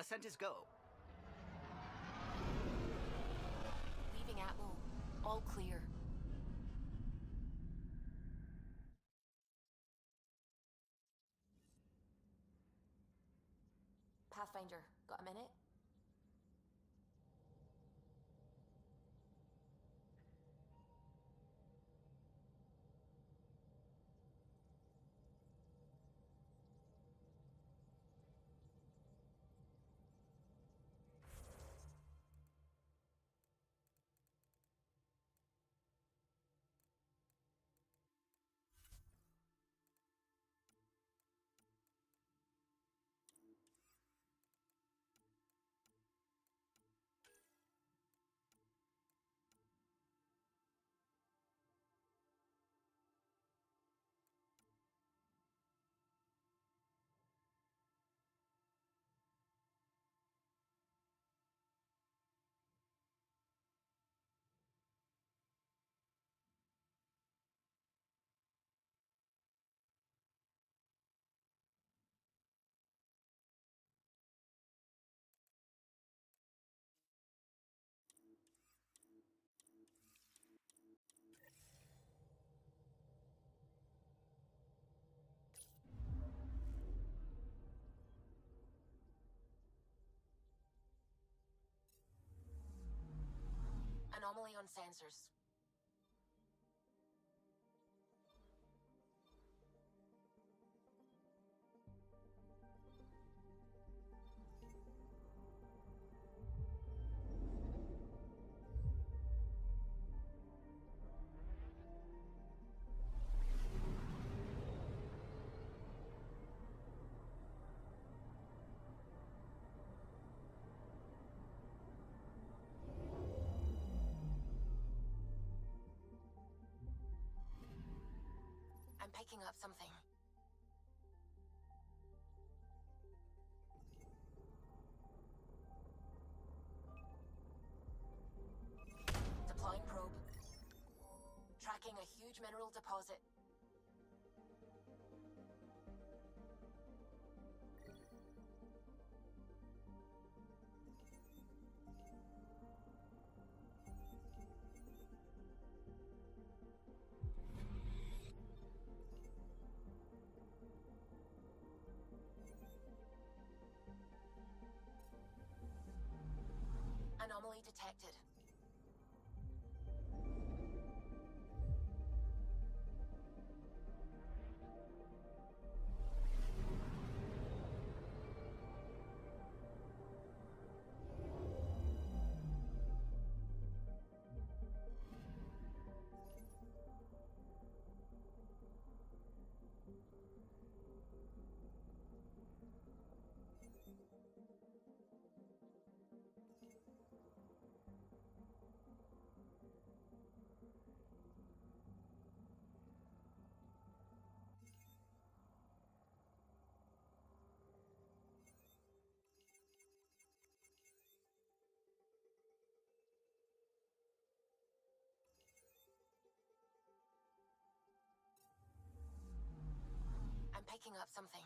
Ascent is go. Leaving Atmo. All clear. Pathfinder, got a minute? Anomaly on sensors. I'm picking up something. Deploying probe. Tracking a huge mineral deposit. Anomaly detected. I'm picking up something.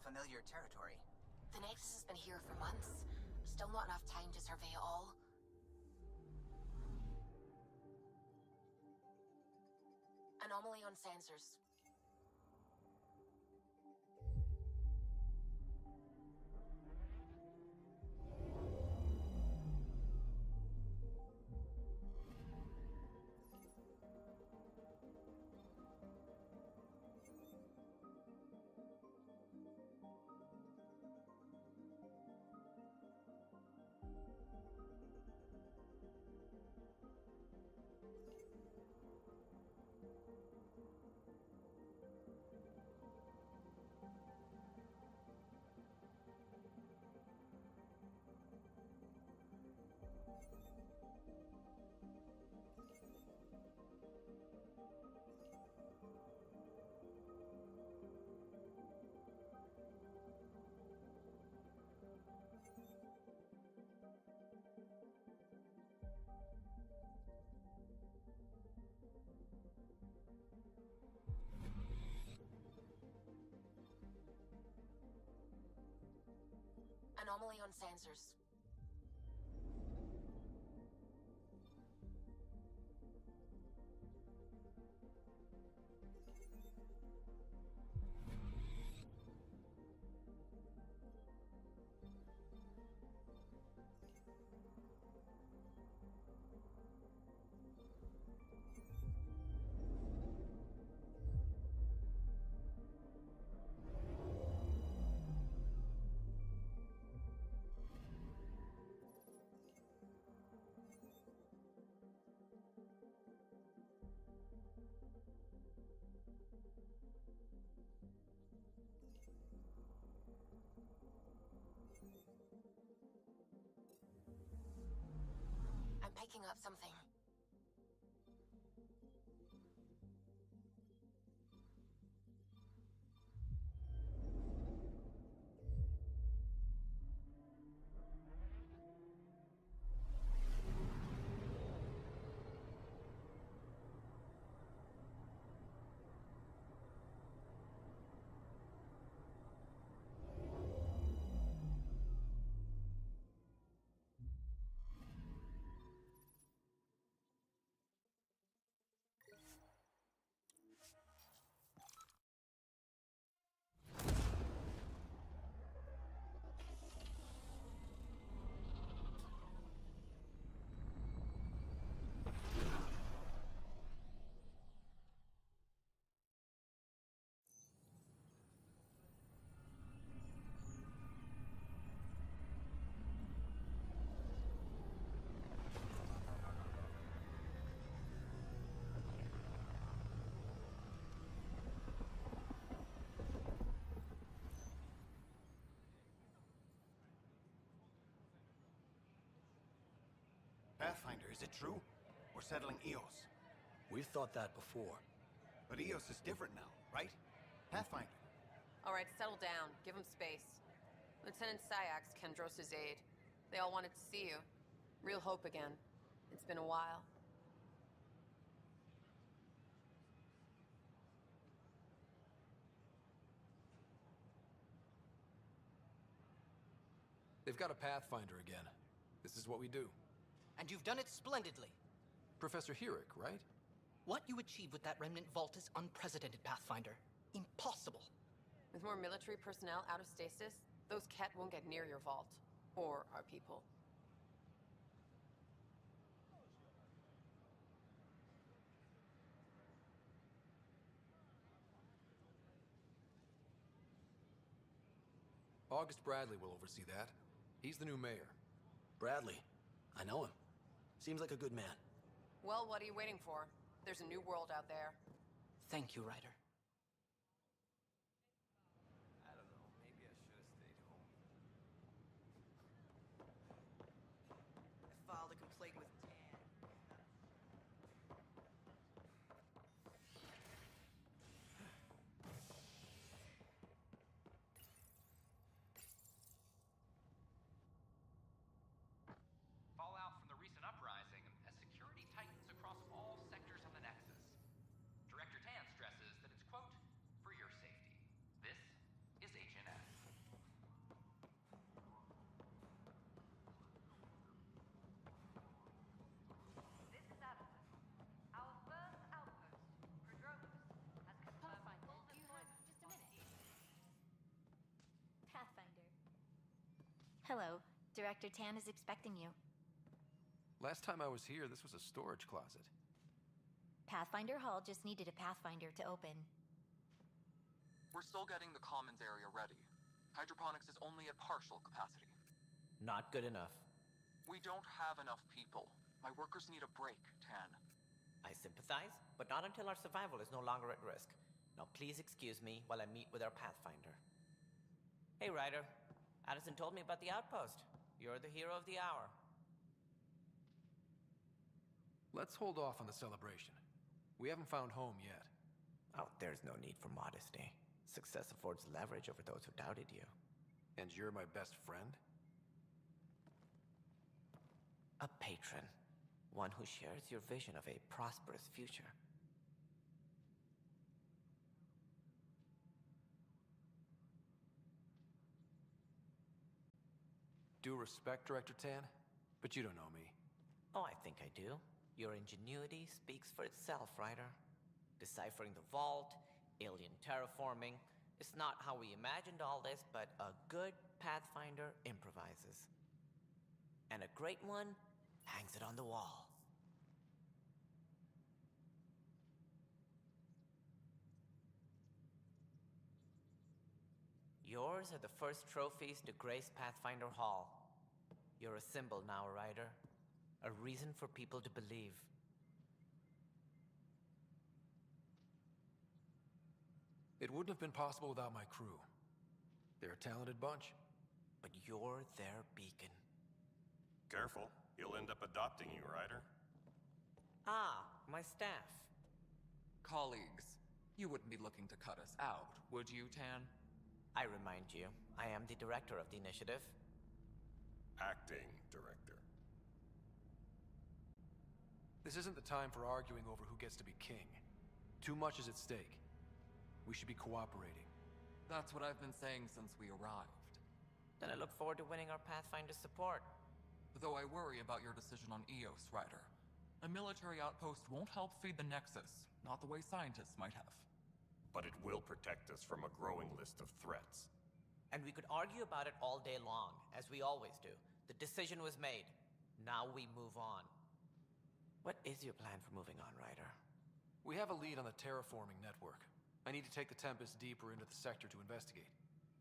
Familiar territory. The Nexus has been here for months. Still not enough time to survey it all. Anomaly on sensors. Anomaly on sensors. I'm picking up something. Pathfinder, is it true? We're settling Eos. We've thought that before. But Eos is different now, right? Pathfinder. All right, settle down. Give him space. Lieutenant Syax, Kendros' aide. They all wanted to see you. Real hope again. It's been a while. They've got a Pathfinder again. This is what we do. And you've done it splendidly. Professor Herrick, right? What you achieved with that remnant vault is unprecedented, Pathfinder. Impossible. With more military personnel out of stasis, those Ket won't get near your vault. Or our people. August Bradley will oversee that. He's the new mayor. Bradley. I know him. Seems like a good man. Well, what are you waiting for? There's a new world out there. Thank you, Ryder. I don't know. Maybe I should have stayed home. I filed a complaint with Tan. Fallout from the recent uprising as security tightens across all sectors of the Nexus. Director Tan stresses that it's, quote, for your safety. This is HNS. This is Addison. Our first outpost, Andromeda, has confirmed full deployment. Just a minute. Pathfinder. Hello. Director Tan is expecting you. Last time I was here, this was a storage closet. Pathfinder Hall just needed a Pathfinder to open. We're still getting the commons area ready. Hydroponics is only at partial capacity. Not good enough. We don't have enough people. My workers need a break, Tan. I sympathize, but not until our survival is no longer at risk. Now please excuse me while I meet with our Pathfinder. Hey, Ryder. Addison told me about the outpost. You're the hero of the hour. Let's hold off on the celebration. We haven't found home yet. Oh, there's no need for modesty. Success affords leverage over those who doubted you. And you're my best friend? A patron. One who shares your vision of a prosperous future. Due respect, Director Tan, but you don't know me. Oh, I think I do. Your ingenuity speaks for itself, Ryder. Deciphering the vault, alien terraforming. It's not how we imagined all this, but a good Pathfinder improvises. And a great one hangs it on the wall. Yours are the first trophies to grace Pathfinder Hall. You're a symbol now, Ryder. A reason for people to believe. It wouldn't have been possible without my crew. They're a talented bunch. But you're their beacon. Careful. He'll end up adopting you, Ryder. Ah, my staff. Colleagues, you wouldn't be looking to cut us out, would you, Tan? I remind you, I am the director of the initiative. Acting director. This isn't the time for arguing over who gets to be king. Too much is at stake. We should be cooperating. That's what I've been saying since we arrived. Then I look forward to winning our Pathfinder support. Though I worry about your decision on Eos, Ryder. A military outpost won't help feed the Nexus, not the way scientists might have. But it will protect us from a growing list of threats. And we could argue about it all day long, as we always do. The decision was made. Now we move on. What is your plan for moving on, Ryder? We have a lead on the terraforming network. I need to take the Tempest deeper into the sector to investigate.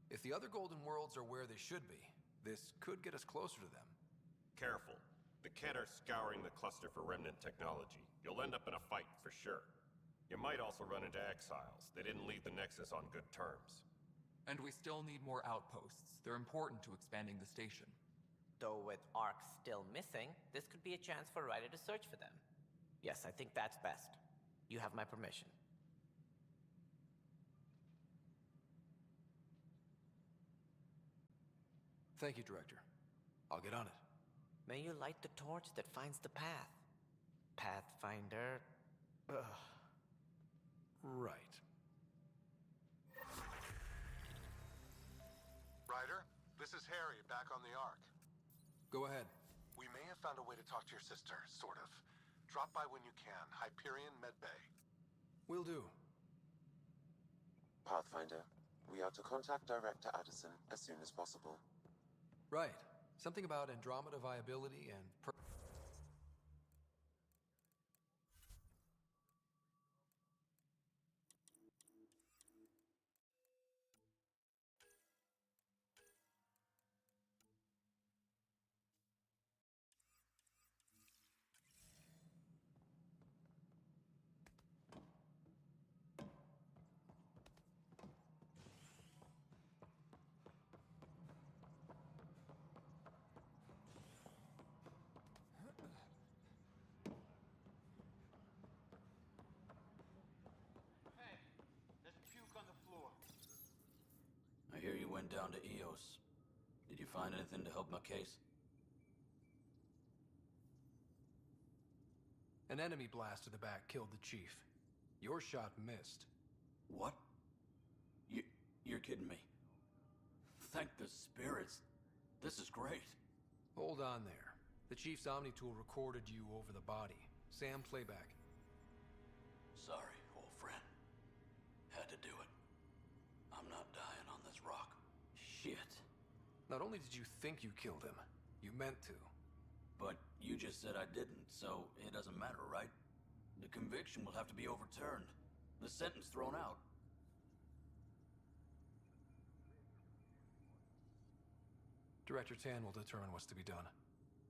If the other Golden Worlds are where they should be, this could get us closer to them. Careful. The Kett are scouring the cluster for remnant technology. You'll end up in a fight for sure. You might also run into exiles. They didn't leave the Nexus on good terms. And we still need more outposts. They're important to expanding the station. Though with Ark still missing, this could be a chance for Ryder to search for them. Yes, I think that's best. You have my permission. Thank you, Director. I'll get on it. May you light the torch that finds the path. Pathfinder... Ugh. Right. Ryder, this is Harry, back on the Ark. Go ahead. We may have found a way to talk to your sister, sort of. Drop by when you can. Hyperion Medbay. Will do. Pathfinder, we are to contact Director Addison as soon as possible. Right. Something about Andromeda viability and... I hear you went down to Eos. Did you find anything to help my case? An enemy blast to the back killed the chief. Your shot missed. What? You're kidding me. Thank the spirits. This is great. Hold on there. The chief's Omni tool recorded you over the body. Sam, playback. Sorry, old friend. Had to do it. I'm not dying on this rock. Shit. Not only did you think you killed him, you meant to. But you just said I didn't, so it doesn't matter, right? The conviction will have to be overturned. The sentence thrown out. Director Tan will determine what's to be done.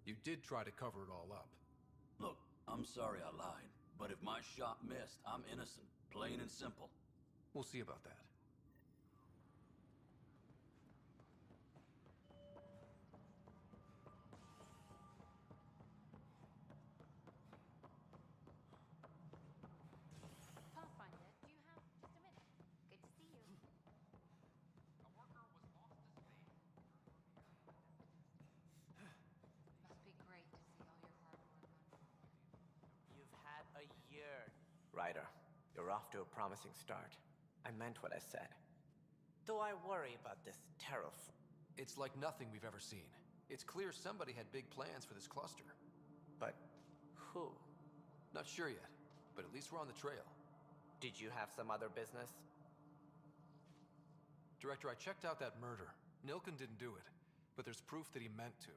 You did try to cover it all up. Look, I'm sorry I lied, but if my shot missed, I'm innocent. Plain and simple. We'll see about that. Pathfinder, do you have just a minute? Good to see you. A worker was lost to space. Must be great to see all your hard work unfold. You've had a year. Ryder, you're off to a promising start. I meant what I said. Though I worry about this terraform. It's like nothing we've ever seen. It's clear somebody had big plans for this cluster. But who? Not sure yet, but at least we're on the trail. Did you have some other business? Director, I checked out that murder. Nilken didn't do it, but there's proof that he meant to.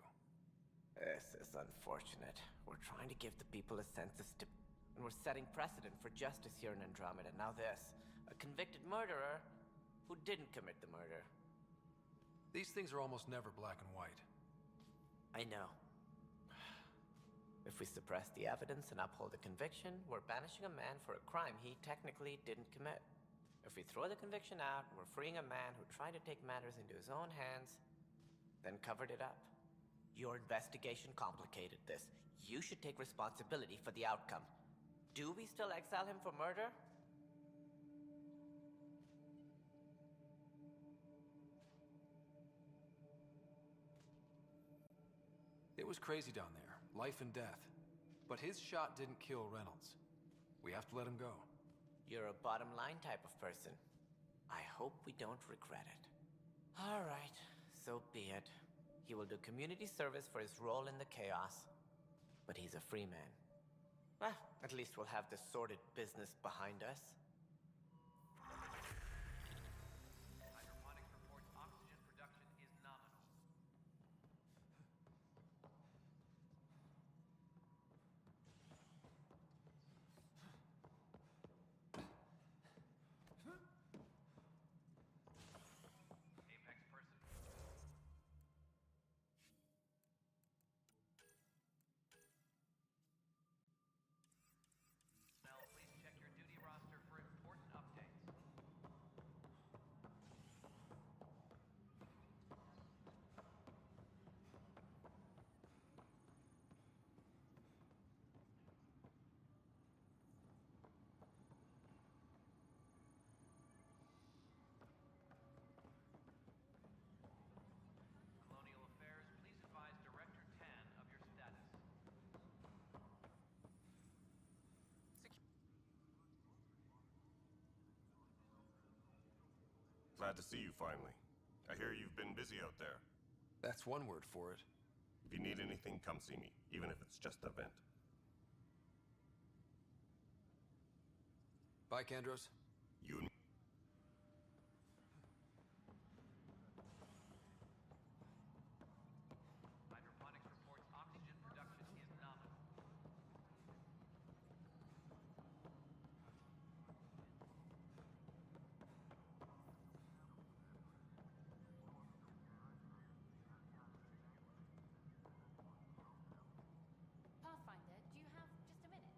This is unfortunate. We're trying to give the people a sense of and we're setting precedent for justice here in Andromeda. Now this, a convicted murderer who didn't commit the murder. These things are almost never black and white. I know. If we suppress the evidence and uphold the conviction, we're banishing a man for a crime he technically didn't commit. If we throw the conviction out, we're freeing a man who tried to take matters into his own hands, then covered it up. Your investigation complicated this. You should take responsibility for the outcome. Do we still exile him for murder? It was crazy down there, life and death. But his shot didn't kill Reynolds. We have to let him go. You're a bottom line type of person. I hope we don't regret it. All right, so be it. He will do community service for his role in the chaos. But he's a free man. Well, at least we'll have the sordid business behind us. Hydroponics reports oxygen production is nominal. Apex person. Mel, please check your duty roster for important updates. Colonial Affairs, please advise Director Tan of your status. Glad to see you finally. I hear you've been busy out there. That's one word for it. If you need anything, come see me, even if it's just a vent. Bye, Kandros. You and Hydroponics reports oxygen production is nominal. Pathfinder, do you have just a minute?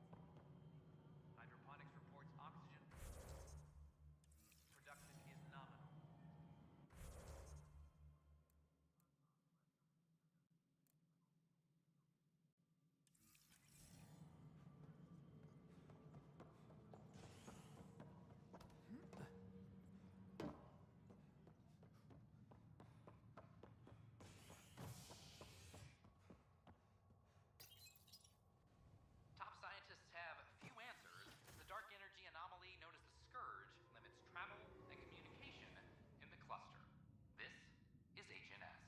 Hydroponics reports oxygen production is nominal. Top scientists have few answers. The dark energy anomaly known as the Scourge limits travel and communication in the cluster. This is HNS.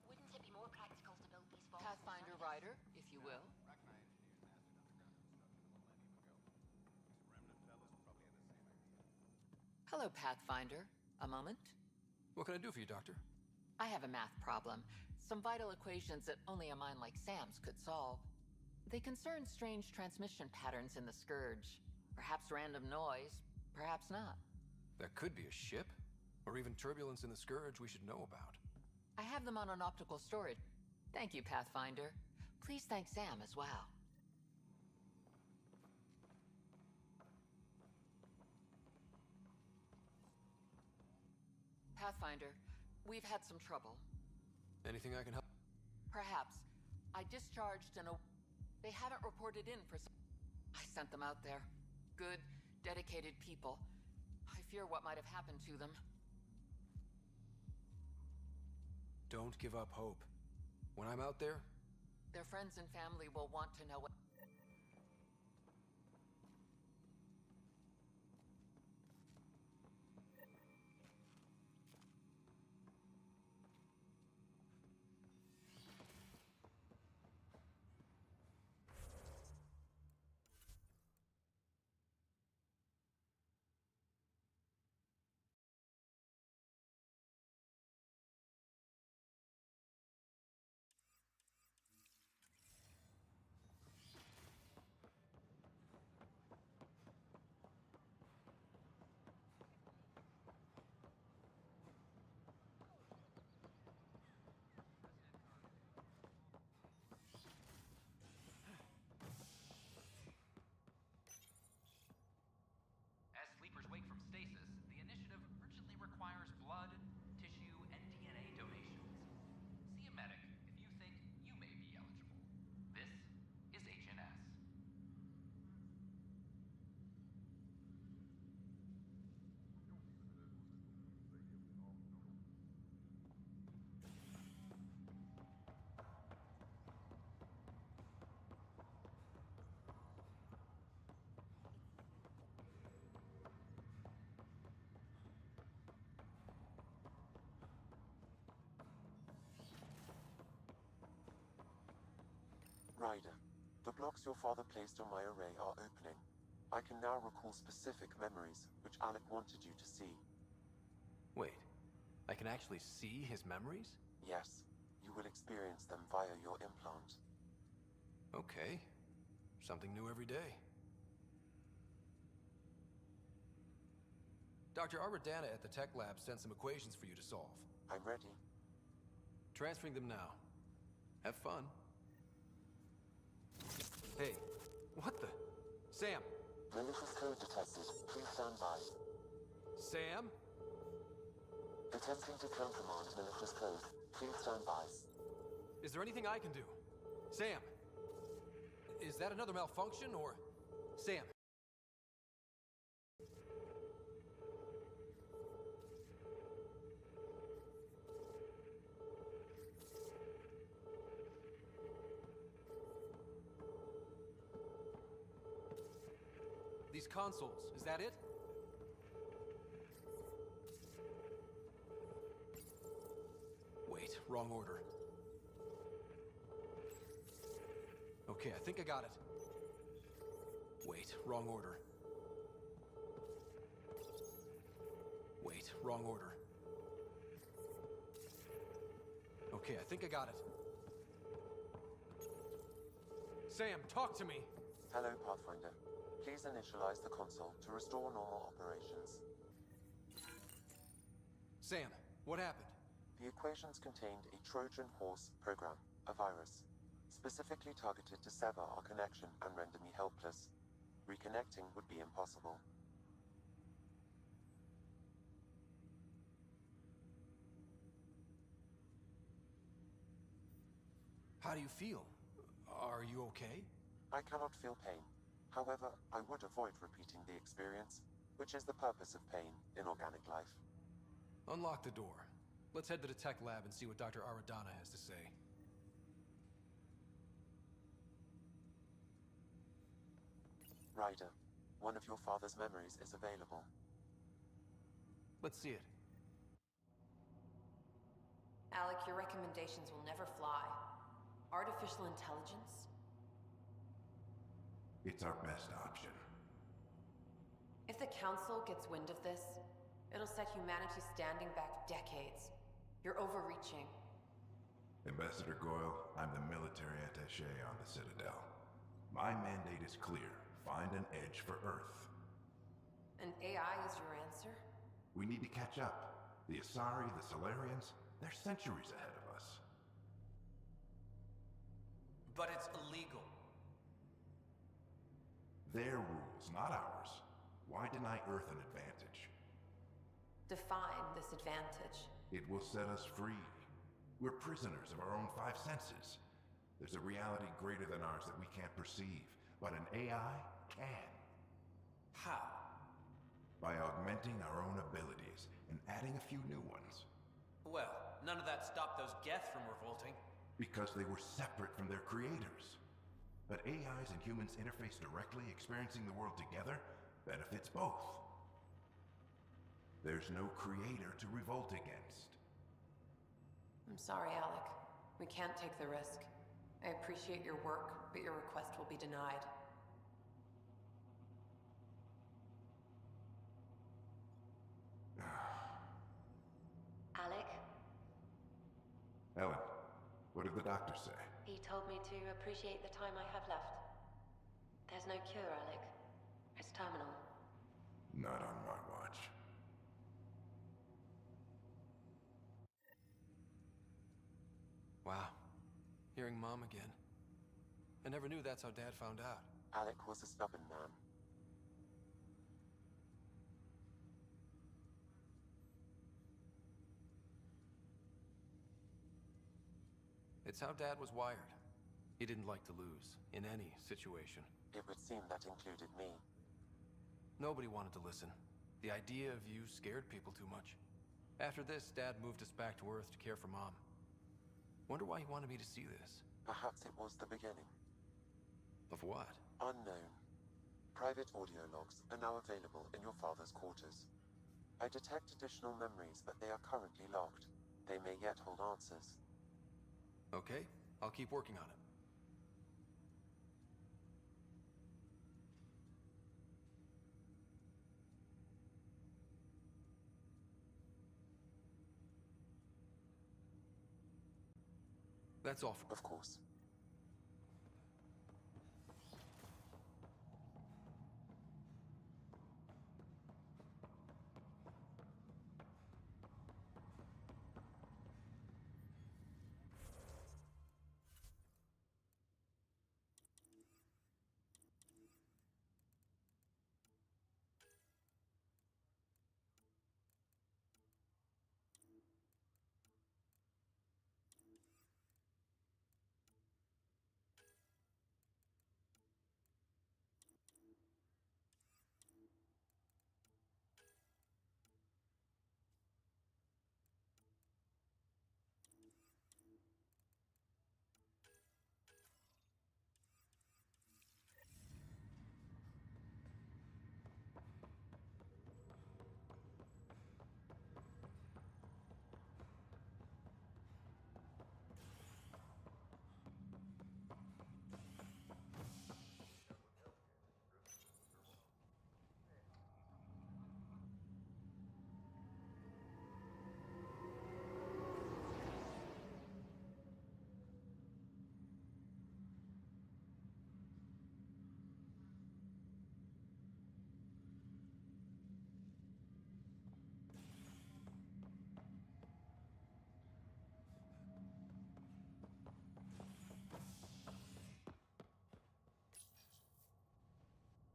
Wouldn't it be more practical to build these vaults? Pathfinder Rider, if you will. Hello, Pathfinder. A moment? What can I do for you, Doctor? I have a math problem. Some vital equations that only a mind like Sam's could solve. They concern strange transmission patterns in the Scourge. Perhaps random noise, perhaps not. That could be a ship, or even turbulence in the Scourge we should know about. I have them on an optical storage. Thank you, Pathfinder. Please thank Sam as well. Pathfinder, we've had some trouble. Anything I can help? Perhaps. I discharged They haven't reported in for some... I sent them out there. Good, dedicated people. I fear what might have happened to them. Don't give up hope. When I'm out there, Their friends and family will want to know what... As sleepers wake from stasis, the initiative urgently requires blood, tissue, and DNA donations. See a medic if you think you may be eligible. This is HNS. Ryder, the blocks your father placed on my array are opening. I can now recall specific memories, which Alec wanted you to see. wait, I can actually see his memories? Yes, you will experience them via your implant. Okay. Something new every day. Dr. Arbordana at the tech lab sent some equations for you to solve. I'm ready. Transferring them now. Have fun. Hey, what the? Sam! Malicious code detected. Please stand by. Sam? Attempting to countermand malicious code. Please stand by. Is there anything I can do? Sam! Is that another malfunction, or... Sam! These consoles, is that it? Wait, wrong order. Okay, I think I got it. Wait, wrong order. Wait, wrong order. Okay, I think I got it. Sam, talk to me! Hello, Pathfinder. Please initialize the console to restore normal operations. Sam, what happened? The equations contained a Trojan horse program, a virus, specifically targeted to sever our connection and render me helpless. Reconnecting would be impossible. How do you feel? Are you okay? I cannot feel pain. However, I would avoid repeating the experience, which is the purpose of pain in organic life. Unlock the door. Let's head to the tech lab and see what Dr. Aradana has to say. Ryder, one of your father's memories is available. Let's see it. Alec, your recommendations will never fly. Artificial intelligence? It's our best option. If the Council gets wind of this, it'll set humanity standing back decades. You're overreaching. Ambassador Goyle, I'm the military attaché on the Citadel. My mandate is clear. Find an edge for Earth. And AI is your answer? We need to catch up. The Asari, the Solarians, they're centuries ahead of us. But it's illegal. Their rules, not ours. Why deny Earth an advantage? Define this advantage. It will set us free. We're prisoners of our own five senses. There's a reality greater than ours that we can't perceive, but an AI can. How? By augmenting augmenting our own abilities and adding a few new ones. Well, none of that stopped those Geth from revolting. Because they were separate from their creators. But AIs and humans interface directly, experiencing the world together benefits both. There's no creator to revolt against. I'm sorry, Alec. We can't take the risk. I appreciate your work, but your request will be denied. Alec? Ellen, what did the doctor say? He told me to appreciate the time I have left. There's no cure, Alec. It's terminal. Not on my watch. Wow. Hearing Mom again. I never knew that's how Dad found out. Alec was a stubborn man. It's how Dad was wired. He didn't like to lose, in any situation. It would seem that included me. Nobody wanted to listen. The idea of you scared people too much. After this, Dad moved us back to Earth to care for Mom. Wonder why he wanted me to see this. Perhaps it was the beginning. Of what? Unknown. Private audio logs are now available in your father's quarters. I detect additional memories, but they are currently locked. They may yet hold answers. Okay, I'll keep working on it. That's all for... Of course.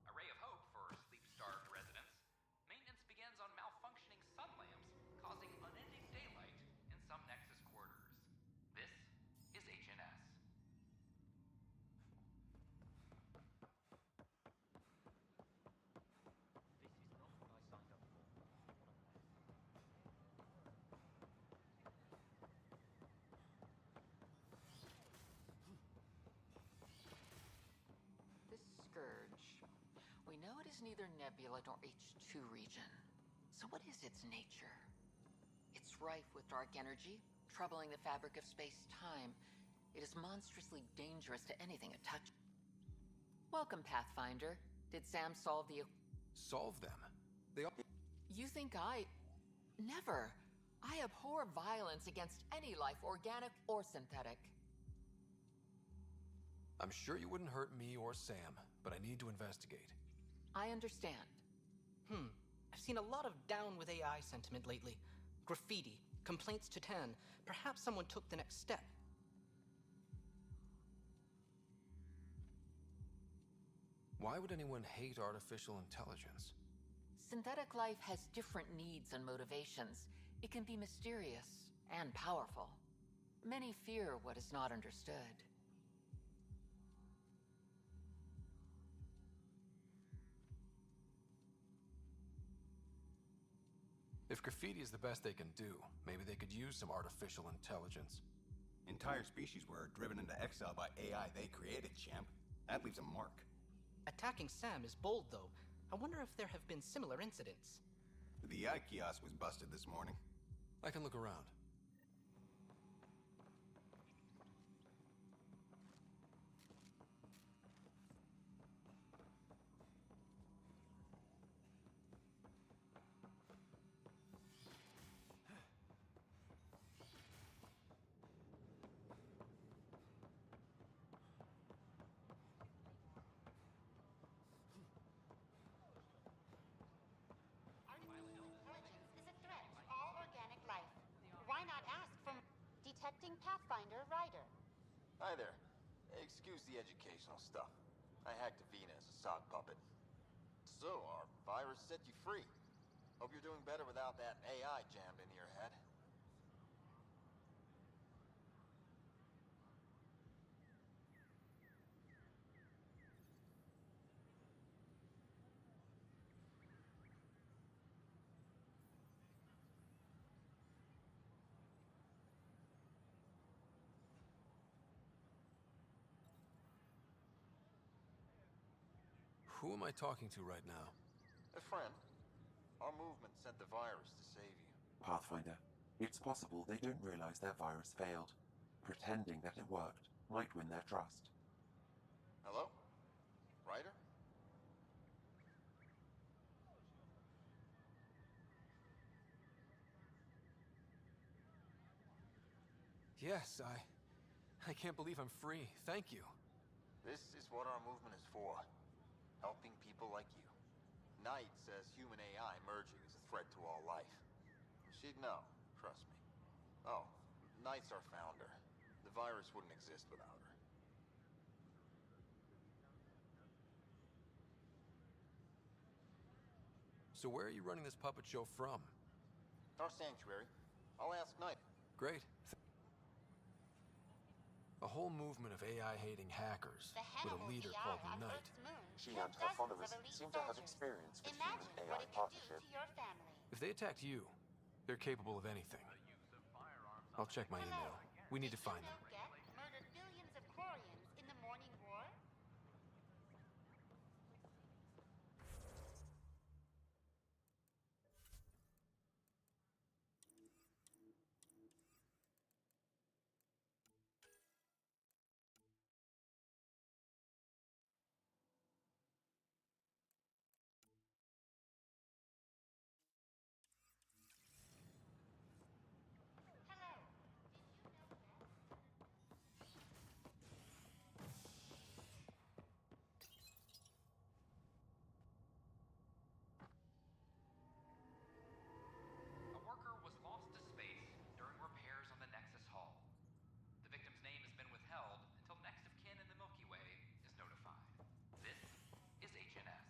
A ray of hope for sleep-starved residents. Maintenance begins on malfunctioning sun lamps, causing unending daylight in some Nexus quarters. This is HNS. This scourge. We know it is neither nebula nor H2 region. So what is its nature? It's rife with dark energy, troubling the fabric of space-time. It is monstrously dangerous to anything it touches. Welcome, Pathfinder. Did Sam solve the... Solve them? They all... You think I... Never. I abhor violence against any life, organic or synthetic. I'm sure you wouldn't hurt me or Sam, but I need to investigate. I understand. I've seen a lot of down with AI sentiment lately. Graffiti, complaints to 10. Perhaps someone took the next step. Why would anyone hate artificial intelligence? Synthetic life has different needs and motivations. It can be mysterious and powerful. Many fear what is not understood. If graffiti is the best they can do, maybe they could use some artificial intelligence. Entire species were driven into exile by AI they created, champ. That leaves a mark. Attacking Sam is bold, though. I wonder if there have been similar incidents. The AI kiosk was busted this morning. I can look around. Detecting Pathfinder Ryder. Hi there. Excuse the educational stuff. I hacked Avina as a sock puppet. So, our virus set you free. Hope you're doing better without that AI jammed into your head. Who am I talking to right now? A friend. Our movement sent the virus to save you. Pathfinder, it's possible they don't realize their virus failed. Pretending that it worked might win their trust. Hello? Ryder? Yes, I can't believe I'm free. Thank you. This is what our movement is for. Helping people like you. Knight says human AI merging is a threat to all life. She'd know, trust me. Oh, Knight's our founder. The virus wouldn't exist without her. So where are you running this puppet show from? Our sanctuary. I'll ask Knight. Great. A whole movement of AI-hating hackers with a leader called Knight. She and her followers seem to have experience with human-AI partnership. If they attacked you, they're capable of anything. I'll check my email. We need to find them. Murdered billions of Quarians in the morning war? A worker was lost to space during repairs on the Nexus Hull. The victim's name has been withheld until next of kin in the Milky Way is notified. This is HNS.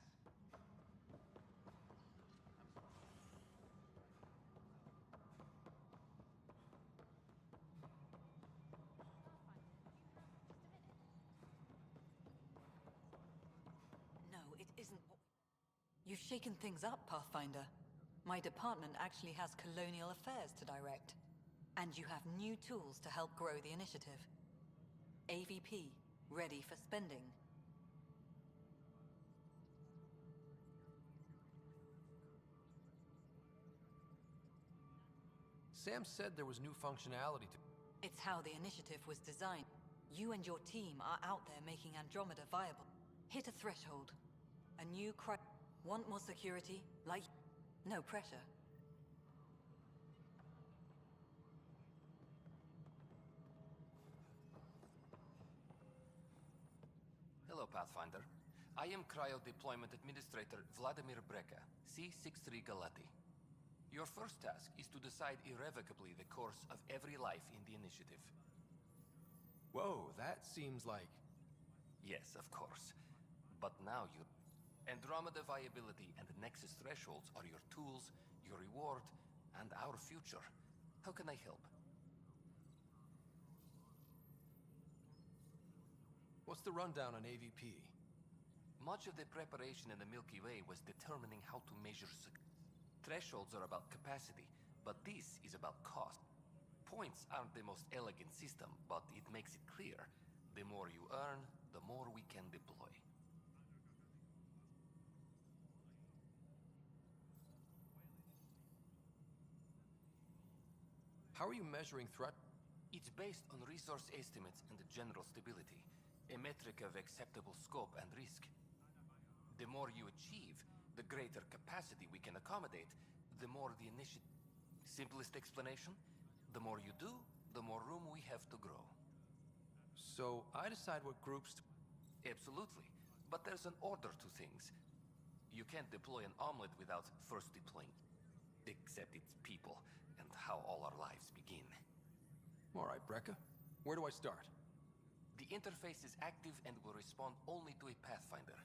No, it isn't. You've shaken things up, Pathfinder. My department actually has colonial affairs to direct. And you have new tools to help grow the initiative. AVP, ready for spending. Sam said there was new functionality to... It's how the initiative was designed. You and your team are out there making Andromeda viable. Hit a threshold. A new Want more security? Like... No pressure. Hello, Pathfinder. I am Cryo Deployment Administrator Vladimir Breka, C-63 Galati. Your first task is to decide irrevocably the course of every life in the initiative. Whoa, that seems like... Yes, of course. But now you... Andromeda viability and the Nexus thresholds are your tools, your reward, and our future. How can I help? What's the rundown on AVP? Much of the preparation in the Milky Way was determining how to measure Thresholds are about capacity, but this is about cost. Points aren't the most elegant system, but it makes it clear. The more you earn, the more we can deploy. How are you measuring threat? It's based on resource estimates and general stability, a metric of acceptable scope and risk. The more you achieve, the greater capacity we can accommodate, the more the initiative. Simplest explanation? The more you do, the more room we have to grow. So I decide what groups to... Absolutely. But there's an order to things. You can't deploy an omelet without first deploying. Except it's people, and how all our lives begin. All right, Brekka. Where do I start? The interface is active and will respond only to a Pathfinder.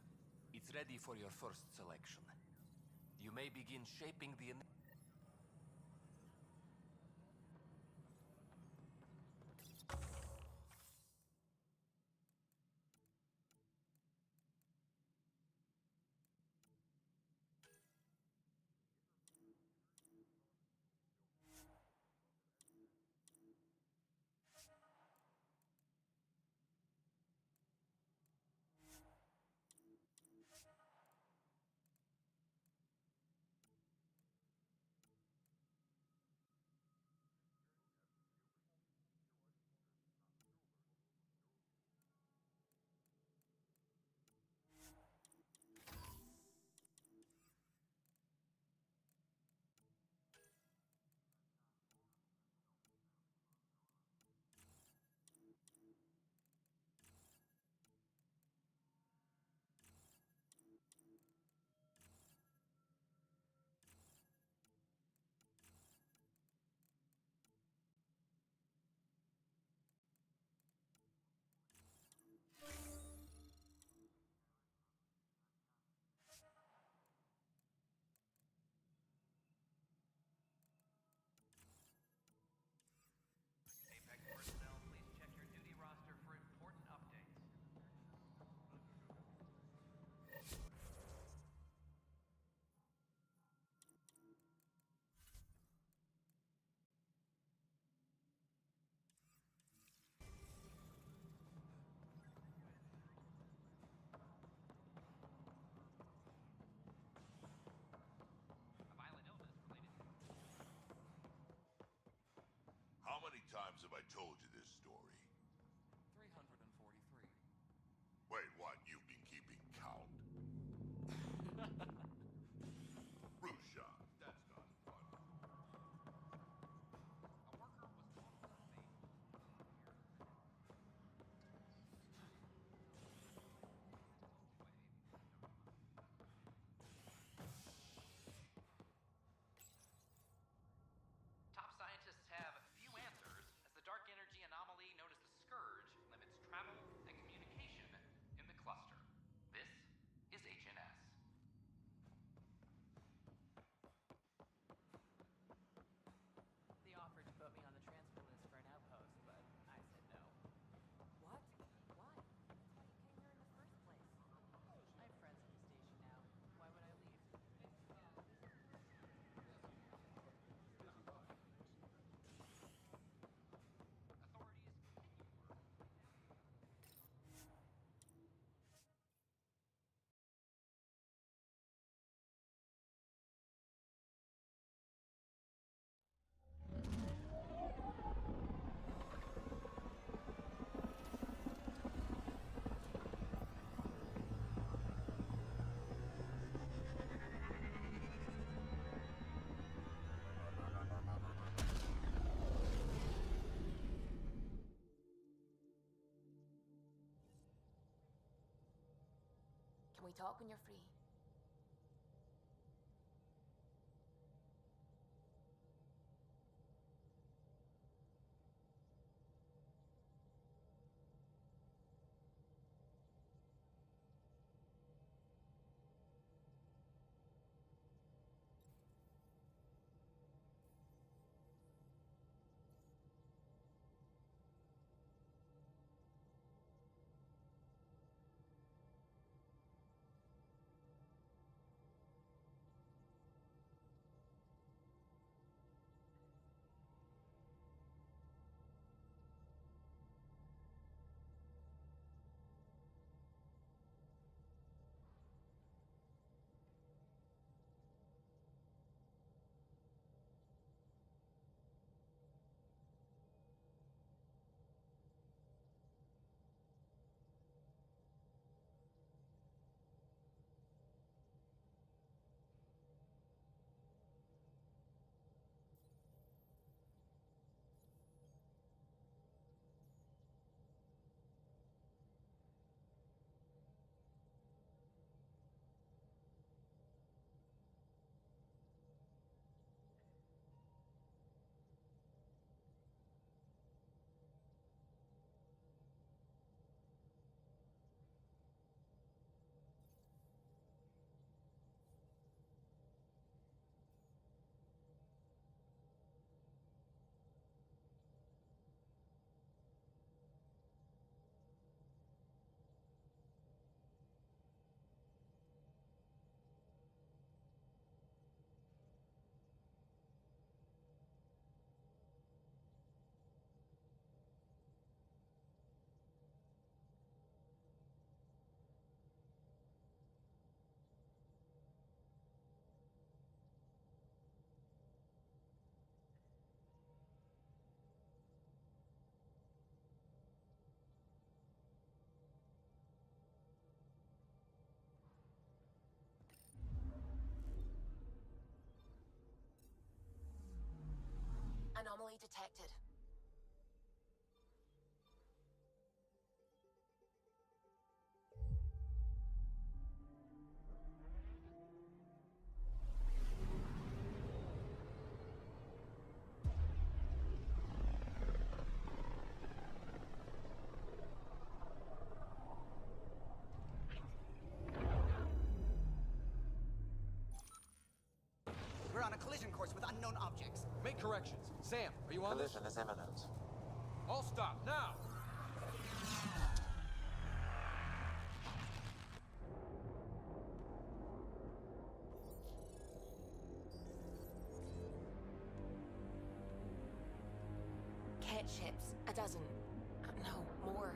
It's ready for your first selection. You may begin shaping the... How many times have I told you this story? 343. Wait, what? You've been keeping count? Rusha, that's not funny. A worker was brought on the base. Top scientists have few answers, as the dark energy anomaly known as the Scourge limits travel and communication in the cluster. This is HNS. They offered to put me on the transfer list for an outpost, but I said no. What? Why? That's why you came here in the first place. I have friends at the station now. Why would I leave? Authorities continue work. Can we talk when you're free? detected. We're on a collision course with unknown objects. Make corrections. Sam, are you on Collision this? is imminent. All stop, now! Cat ships. A dozen. No, more.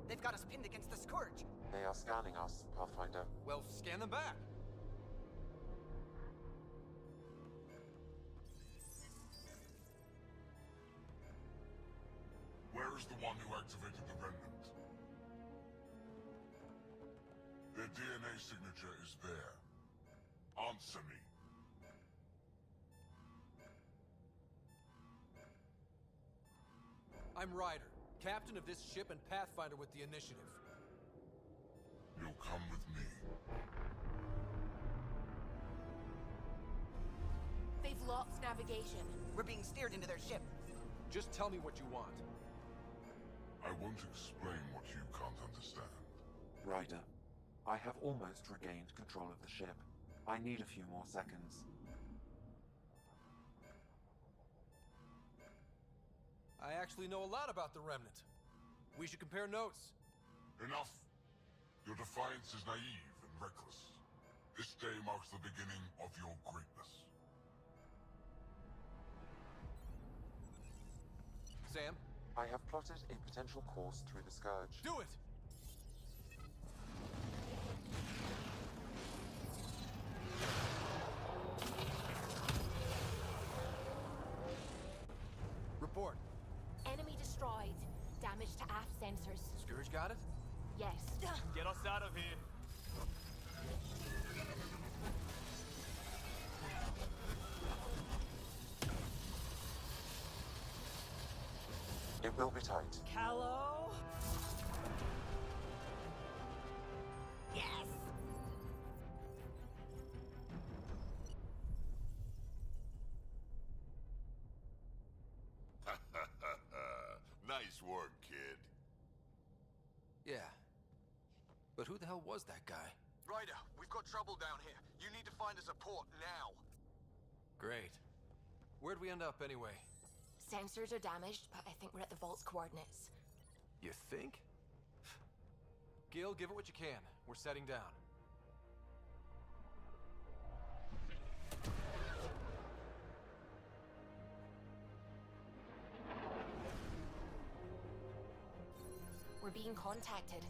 They've got us pinned against the Scourge. They are scanning us, Pathfinder. Well, scan them back. Where is the one who activated the remnant? Their DNA signature is there. Answer me. I'm Ryder, captain of this ship and Pathfinder with the initiative. You'll come with me. They've lost navigation. We're being steered into their ship. Just tell me what you want. I won't explain what you can't understand. Ryder, I have almost regained control of the ship. I need a few more seconds. I actually know a lot about the Remnant. We should compare notes. Enough! Your defiance is naive and reckless. This day marks the beginning of your greatness. Sam? I have plotted a potential course through the Scourge. Do it! Report. Enemy destroyed. Damage to aft sensors. Scourge got it? Yes. Get us out of here. It will be tight. Callow? Yes! Nice work, kid. Yeah. But who the hell was that guy? Ryder, we've got trouble down here. You need to find us a port now. Great. Where'd we end up anyway? Sensors are damaged, but I think we're at the vault's coordinates. You think? Gil, give it what you can. We're setting down. We're being contacted.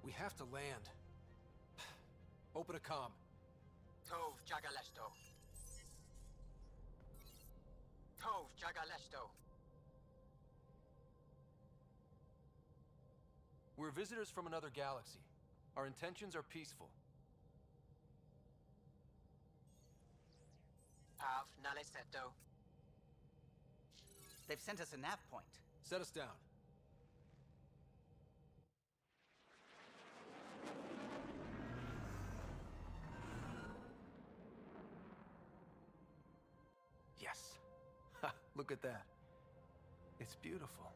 We have to land. Open a comm. Tov Jagalesto. Tov Jagalesto. We're visitors from another galaxy. Our intentions are peaceful. Av Naleseto. They've sent us a nav point. Set us down. Yes. Ha, look at that. It's beautiful.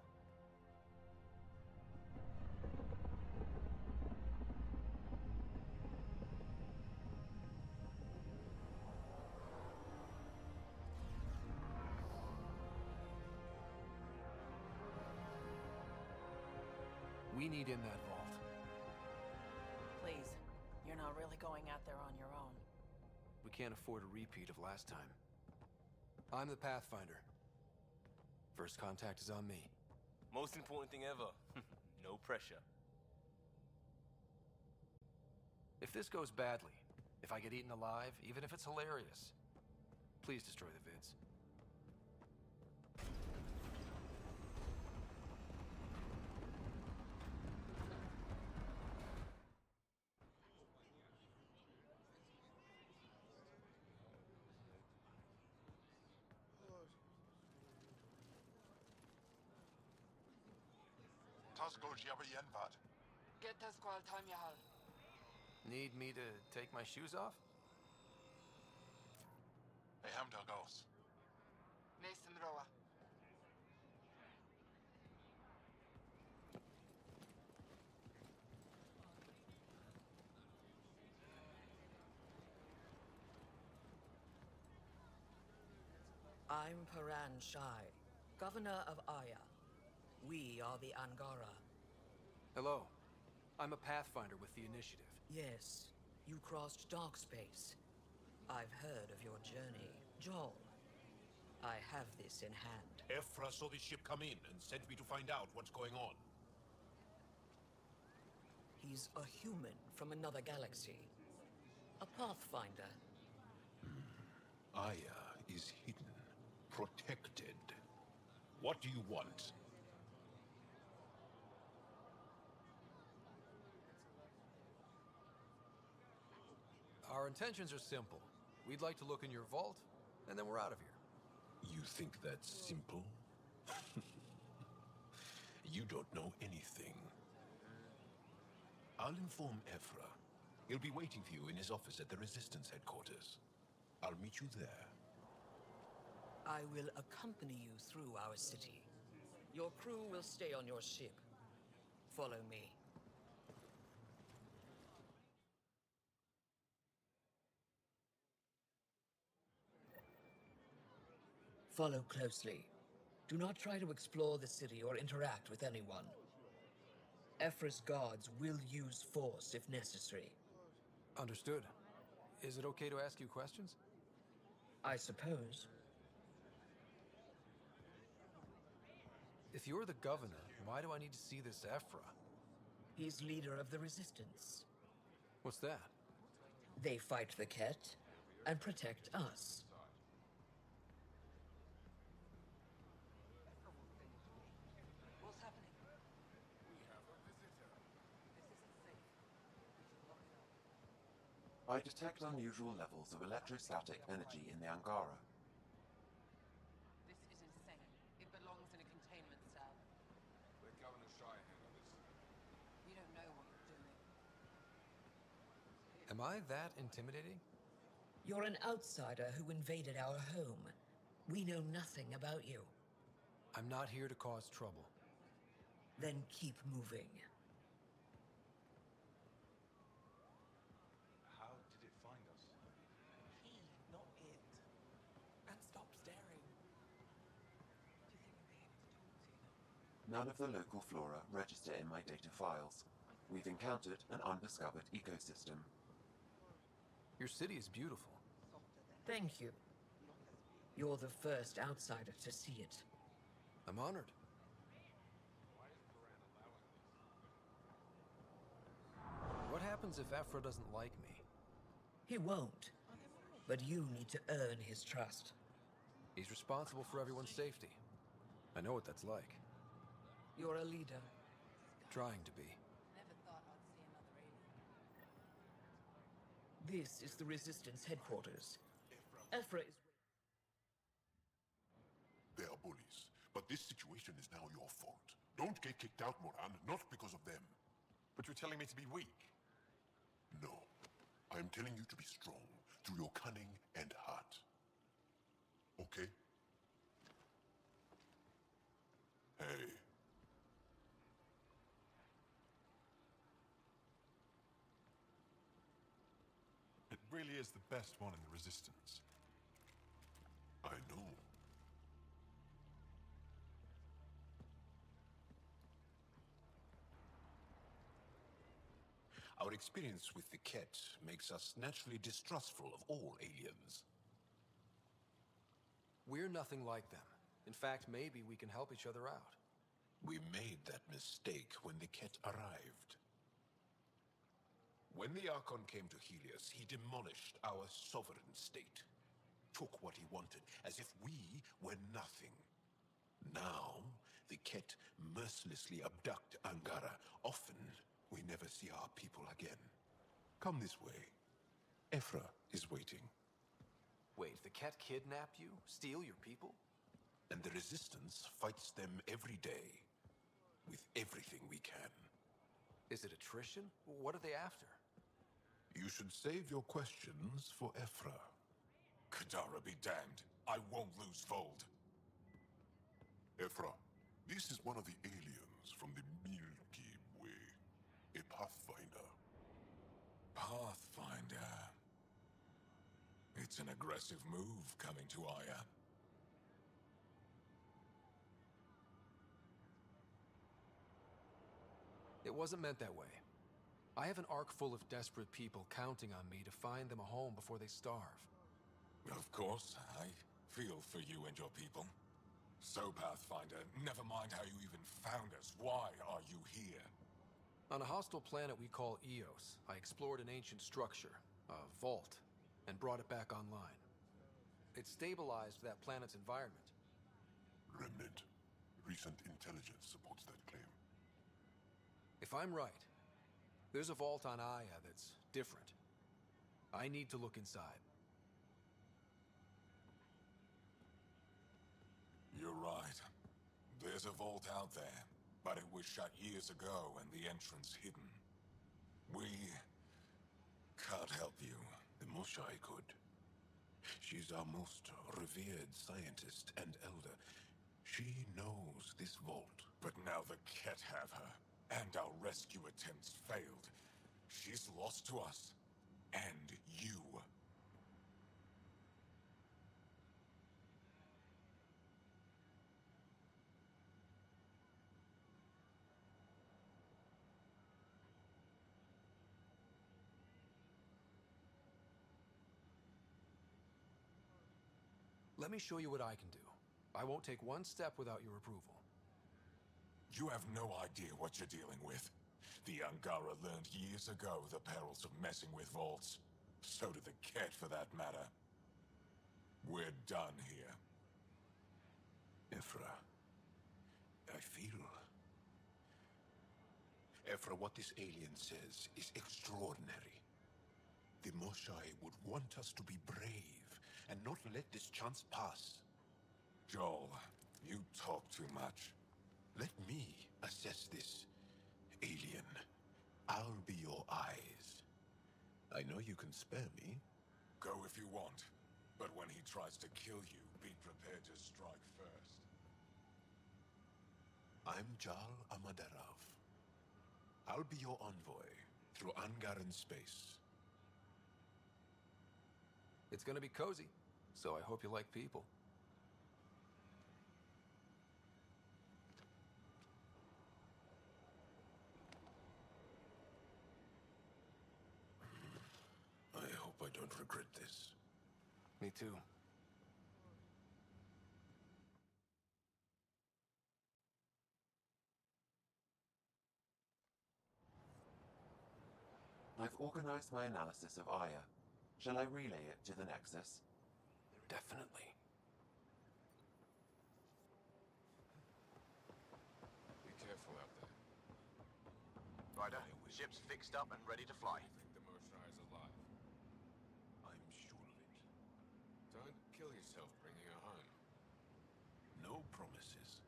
We need in that vault. Please, you're not really going out there on your own. We can't afford a repeat of last time. I'm the Pathfinder. First contact is on me. Most important thing ever. No pressure. If this goes badly, if I get eaten alive, even if it's hilarious, please destroy the vids. Need me to take my shoes off? I'm Paran Shai, Governor of Aya. We are the Angara. Hello. I'm a Pathfinder with the Initiative. Yes, you crossed dark space. I've heard of your journey, Joel. I have this in hand. Ephra saw the ship come in and sent me to find out what's going on. He's a human from another galaxy. A Pathfinder. Aya is hidden, protected. What do you want? Our intentions are simple. We'd like to look in your vault, and then we're out of here. You think that's simple? You don't know anything. I'll inform Ephra. He'll be waiting for you in his office at the Resistance headquarters. I'll meet you there. I will accompany you through our city. Your crew will stay on your ship. Follow me. Follow closely. Do not try to explore the city or interact with anyone. Ephra's guards will use force if necessary. Understood. Is it okay to ask you questions? I suppose. If you're the governor, why do I need to see this Ephra? He's leader of the Resistance. What's that? They fight the Ket and protect us. What's happening? I detect unusual levels of electrostatic energy in the Angara. This is insane. It belongs in a containment cell. Let Governor Shai handle this. You don't know what you're doing. Am I that intimidating? You're an outsider who invaded our home. We know nothing about you. I'm not here to cause trouble. Then keep moving. How did it find us? He, not it. And stop staring. None of the local flora register in my data files. We've encountered an undiscovered ecosystem. Your city is beautiful. Thank you. You're the first outsider to see it. I'm honored. What happens if Ephra doesn't like me? He won't. But you need to earn his trust. He's responsible for everyone's safety. I know what that's like. You're a leader. Trying to be. Never thought I'd see another alien. This is the Resistance headquarters. Ephra is... They are bullies, but this situation is now your fault. Don't get kicked out, Moran, not because of them. But you're telling me to be weak. No. I'm telling you to be strong through your cunning and heart. Okay? Hey. It really is the best one in the Resistance. I know. Our experience with the Ket makes us naturally distrustful of all aliens. We're nothing like them. In fact, maybe we can help each other out. We made that mistake when the Ket arrived. When the Archon came to Helios, he demolished our sovereign state. Took what he wanted, as if we were nothing. Now, the Ket mercilessly abduct Angara. Often, we never see our people again. Come this way. Ephra is waiting. Wait, the Ket kidnap you? Steal your people? And the Resistance fights them every day. With everything we can. Is it attrition? What are they after? You should save your questions for Ephra. Kadara be damned. I won't lose Vold. Ephra, this is one of the aliens from the Milky Way. A Pathfinder. Pathfinder. It's an aggressive move coming to Aya. It wasn't meant that way. I have an ark full of desperate people counting on me to find them a home before they starve. Of course, I feel for you and your people. So, Pathfinder, never mind how you even found us. Why are you here? On a hostile planet we call Eos, I explored an ancient structure, a vault, and brought it back online. It stabilized that planet's environment. Remnant. Recent intelligence supports that claim. If I'm right, there's a vault on Aya that's different. I need to look inside. You're right. There's a vault out there, but it was shut years ago and the entrance hidden. We can't help you. The Moshai could. She's our most revered scientist and elder. She knows this vault. But now the Ket have her, and our rescue attempts failed. She's lost to us, and you. Let me show you what I can do. I won't take one step without your approval. You have no idea what you're dealing with. The Angara learned years ago the perils of messing with vaults. So did the Ket, for that matter. We're done here. Ephra, I feel... Ephra, what this alien says is extraordinary. The Moshai would want us to be brave and not let this chance pass. Joel, you talk too much. Let me assess this alien. I'll be your eyes. I know you can spare me. Go if you want. But when he tries to kill you, be prepared to strike first. I'm Jal Amaderov. I'll be your envoy through Angaran space. It's gonna be cozy, so I hope you like people. I hope I don't regret this. Me too. I've organized my analysis of Aya. Shall I relay it to the Nexus? Definitely. Be careful out there. Ryder, ship's fixed up and ready to fly. I think the Moshai is alive. I'm sure of it. Don't kill yourself bringing her home. No promises.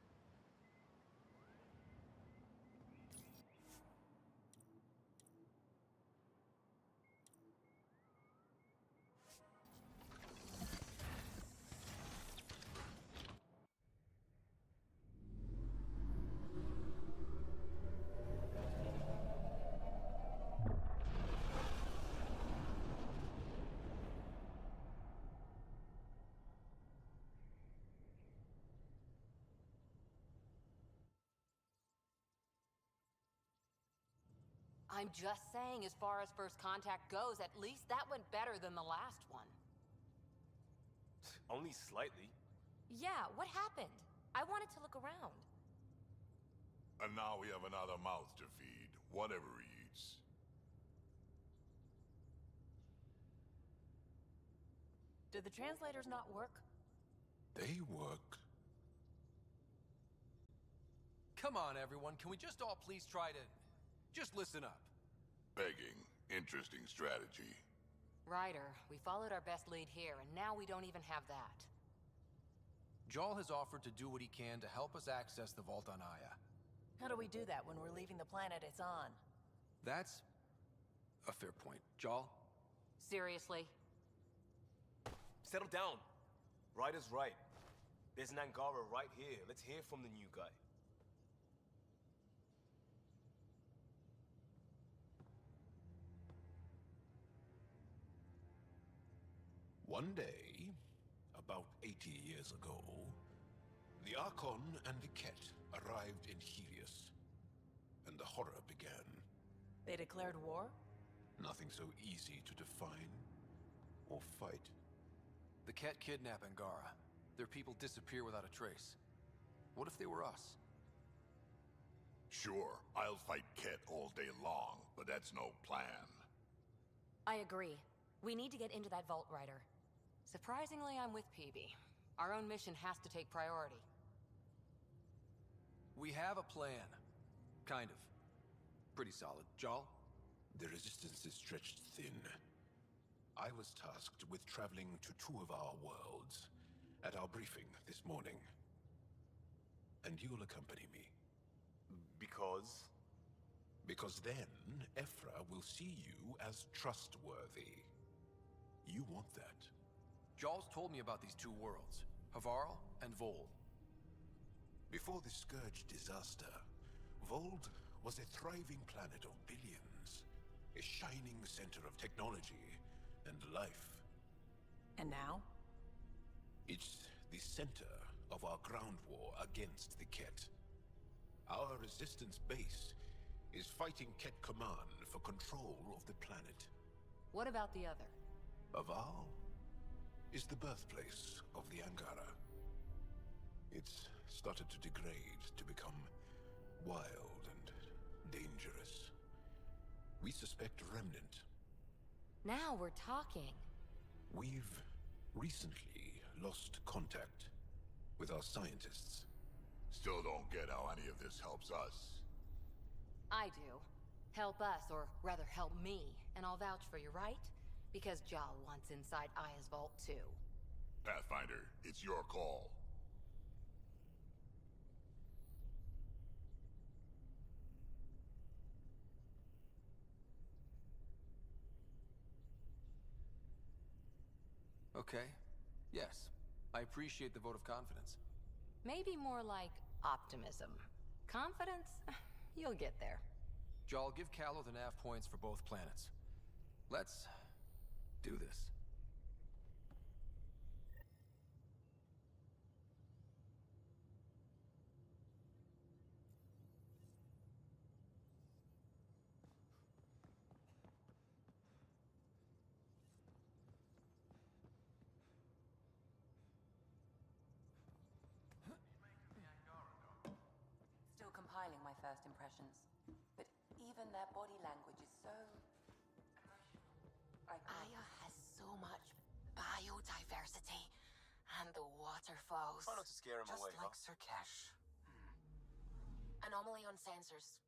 I'm just saying, as far as first contact goes, at least that went better than the last one. Only slightly. Yeah, what happened? I wanted to look around. And now we have another mouth to feed, whatever he eats. Did the translators not work? They work. Come on, everyone. Can we just all please try to... just listen up? Begging. Interesting strategy. Ryder, we followed our best lead here, and now we don't even have that. Jarl has offered to do what he can to help us access the vault on Aya. How do we do that when we're leaving the planet it's on? That's a fair point. Jal? Seriously? Settle down. Ryder's right. There's an Angara right here. Let's hear from the new guy. One day, about 80 years ago, the Archon and the Ket arrived in Helios, and the horror began. They declared war? Nothing so easy to define or fight. The Ket kidnap Angara. Their people disappear without a trace. What if they were us? Sure, I'll fight Ket all day long, but that's no plan. I agree. We need to get into that vault, Ryder. Surprisingly, I'm with PB. Our own mission has to take priority. We have a plan. Kind of. Pretty solid. Jal? The resistance is stretched thin. I was tasked with traveling to two of our worlds at our briefing this morning. And you'll accompany me. Because? Because then, Ephra will see you as trustworthy. You want that. Jal's told me about these two worlds, Havarl and Vold. Before the Scourge disaster, Vold was a thriving planet of billions. A shining center of technology and life. And now? It's the center of our ground war against the Ket. Our resistance base is fighting Ket Command for control of the planet. What about the other? Havarl is the birthplace of the Angara. It's started to degrade, to become wild and dangerous. We suspect Remnant. Now we're talking. We've recently lost contact with our scientists. Still don't get how any of this helps us. I do. Help us, or rather help me, and I'll vouch for you, right? Because Jal wants inside Aya's vault too. Pathfinder, it's your call. Okay. Yes. I appreciate the vote of confidence. Maybe more like optimism. Confidence? You'll get there. Jal, give Callow the nav points for both planets. Let's do this. Still compiling my first impressions. But even their body language is so emotional. Aya has so much biodiversity. And the waterfalls. Try not to scare him Just away, like huh? Sirkesh. Anomaly on sensors.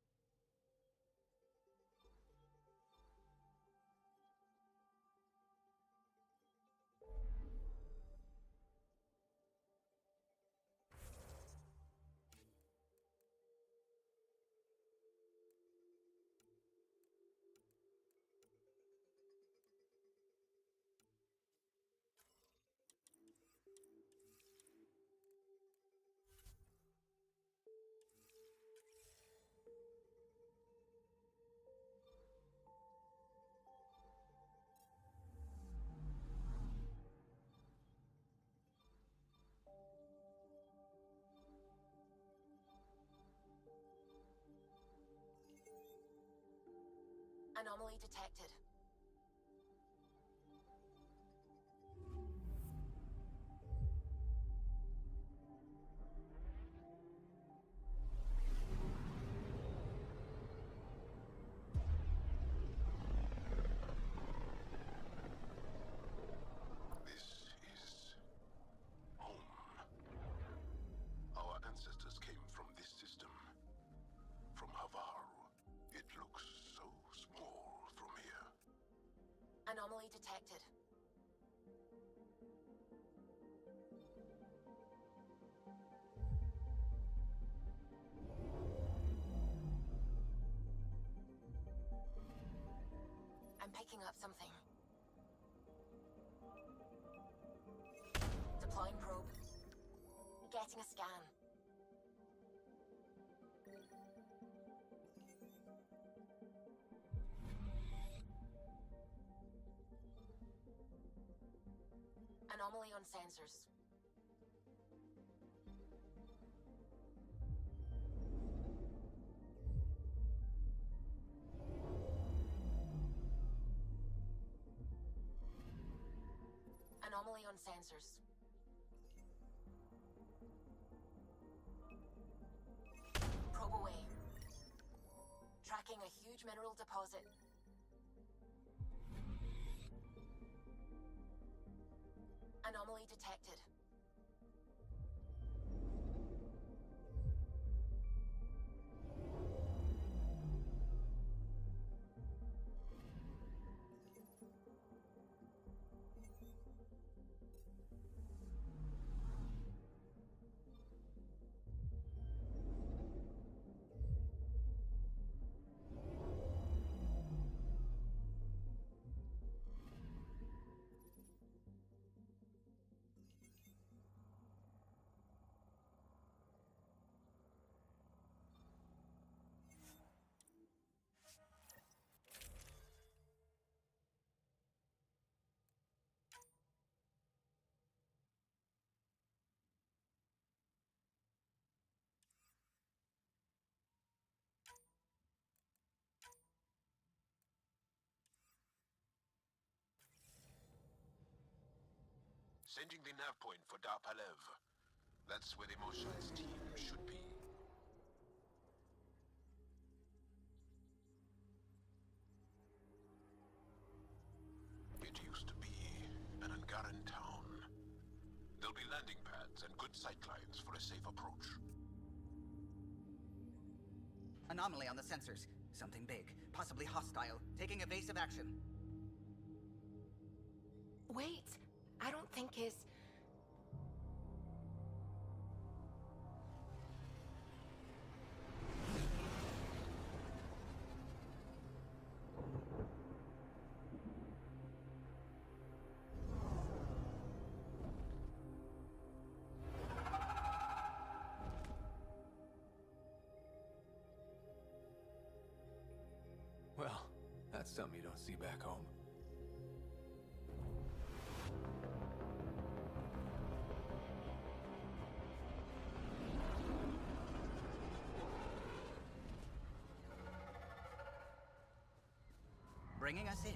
Anomaly detected. This is home. Our ancestors came from this system. From Havarl. It looks so small from here. Anomaly detected. picking up something. Deploying probe. Getting a scan. Anomaly on sensors. Anomaly on sensors. Probe away. Tracking a huge mineral deposit. Anomaly detected. Sending the nav point for Dar Palev. That's where the Mosha's team should be. It used to be an Angaran town. There'll be landing pads and good sightlines for a safe approach. Anomaly on the sensors. Something big, possibly hostile, taking evasive action. Wait! I don't think his... Well, that's something you don't see back home. Bringing us in.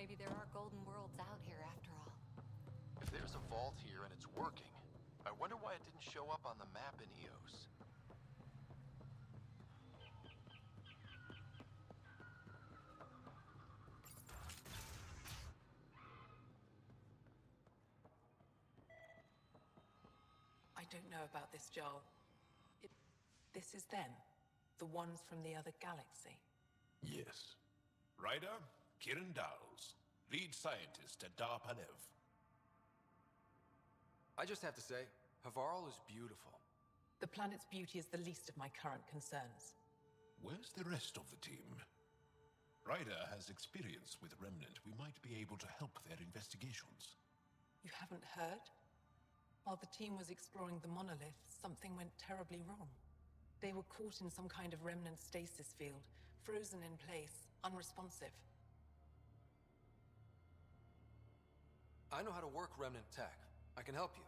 Maybe there are golden worlds out here after all. If there's a vault here and it's working, I wonder why it didn't show up on the map in EOS. I don't know about this, Joel. This is them. The ones from the other galaxy. Yes. Ryder, Kiran Dowles, lead scientist at Dar Panev. I just have to say, Havarl is beautiful. The planet's beauty is the least of my current concerns. Where's the rest of the team? Ryder has experience with Remnant. We might be able to help their investigations. You haven't heard? While the team was exploring the monolith, something went terribly wrong. They were caught in some kind of remnant stasis field, frozen in place, unresponsive. I know how to work remnant tech. I can help you.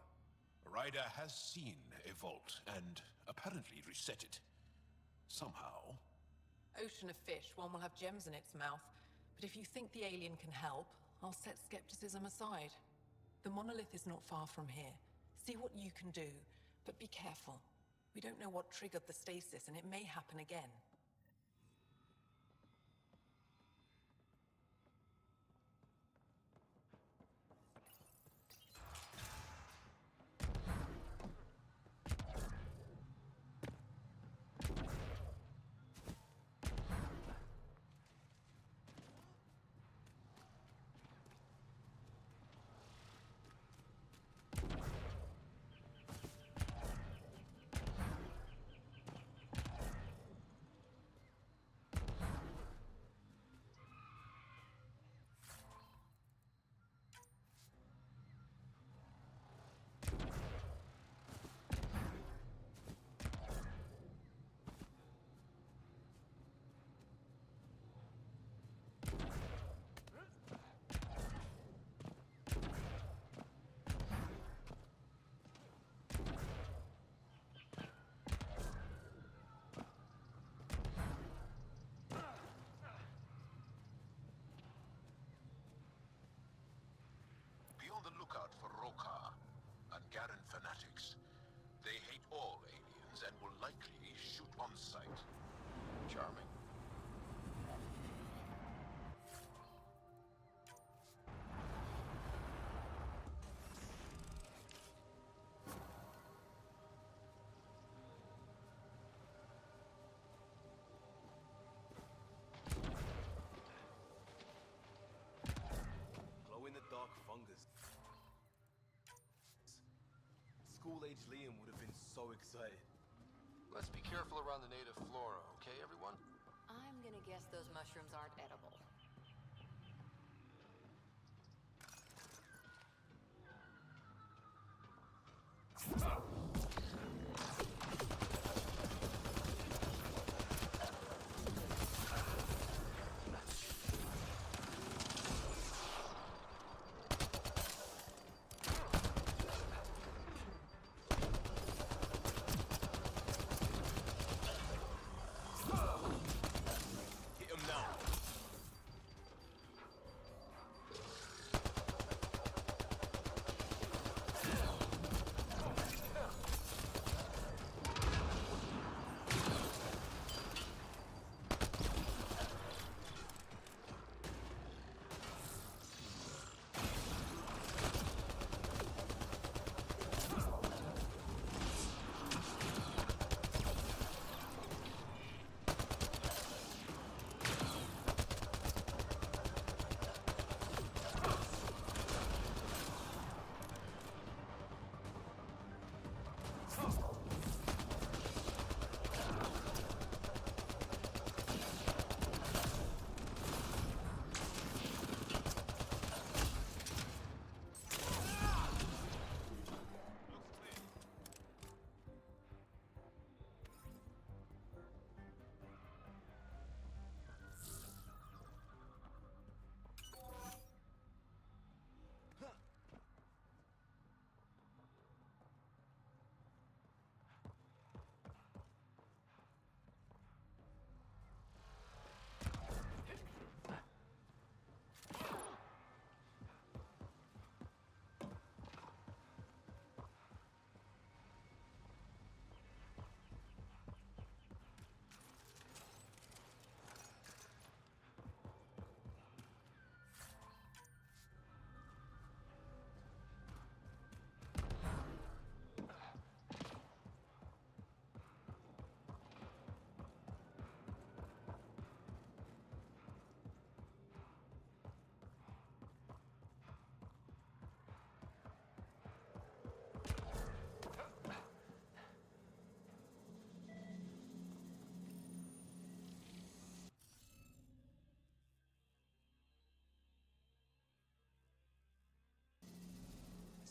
Ryder has seen a vault and apparently reset it. Somehow. Ocean of fish, one will have gems in its mouth. But if you think the alien can help, I'll set skepticism aside. The monolith is not far from here. See what you can do, but be careful. We don't know what triggered the stasis, and it may happen again. Be on the lookout for Rokar and Garen fanatics. They hate all aliens and will likely shoot on sight. Charming. Glow-in-the-dark fungus. School-age Liam would have been so excited. Let's be careful around the native flora, okay, everyone? I'm gonna guess those mushrooms aren't edible. Hit him now.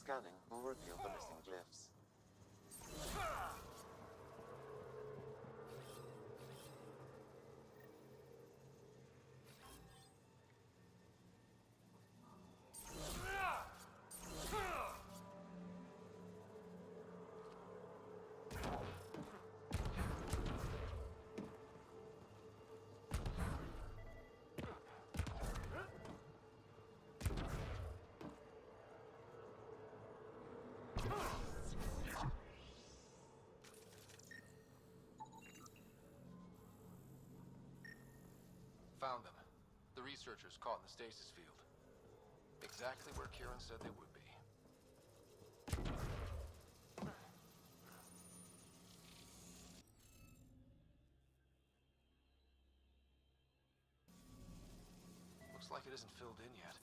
Scanning will reveal the missing glyphs. Found them. The researchers caught in the stasis field. Exactly where Kieran said they would be. Looks like it isn't filled in yet.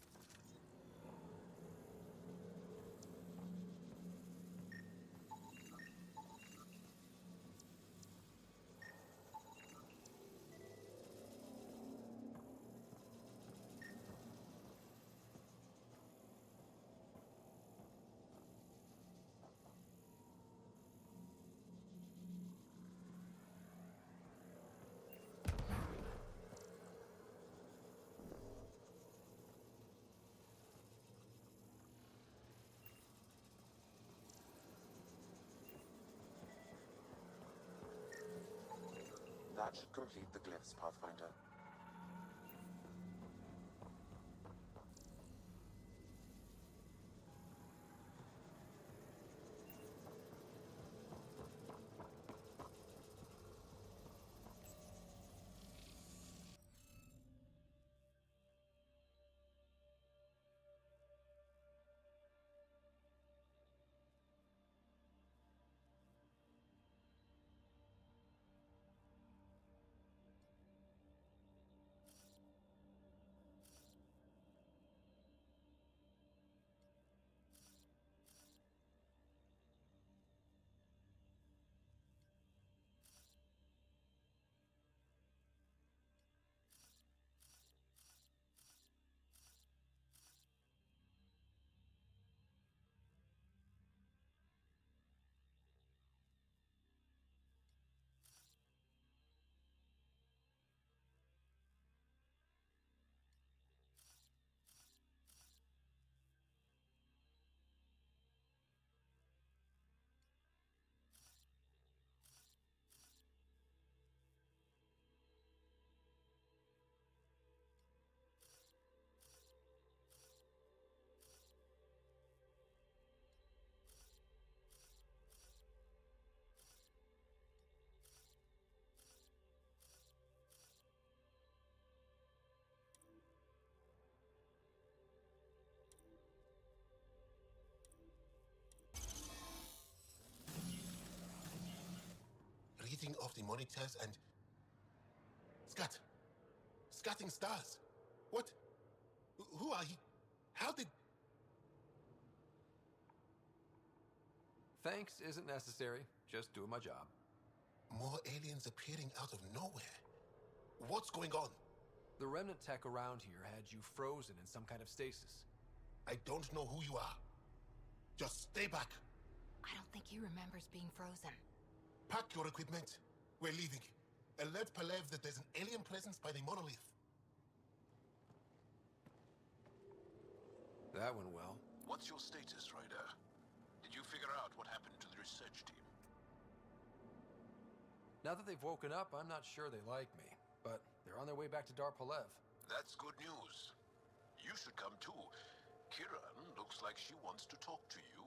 That should complete the glyphs, Pathfinder. Reading of the monitors and... Scatting stars. What? Who are you? How did... Thanks isn't necessary. Just doing my job. More aliens appearing out of nowhere. What's going on? The remnant tech around here had you frozen in some kind of stasis. I don't know who you are. Just stay back. I don't think he remembers being frozen. Pack your equipment. We're leaving. Alert Palev that there's an alien presence by the monolith. That went well. What's your status, Ryder? Did you figure out what happened to the research team? Now that they've woken up, I'm not sure they like me. But they're on their way back to Dar Palev. That's good news. You should come too. Kiran looks like she wants to talk to you.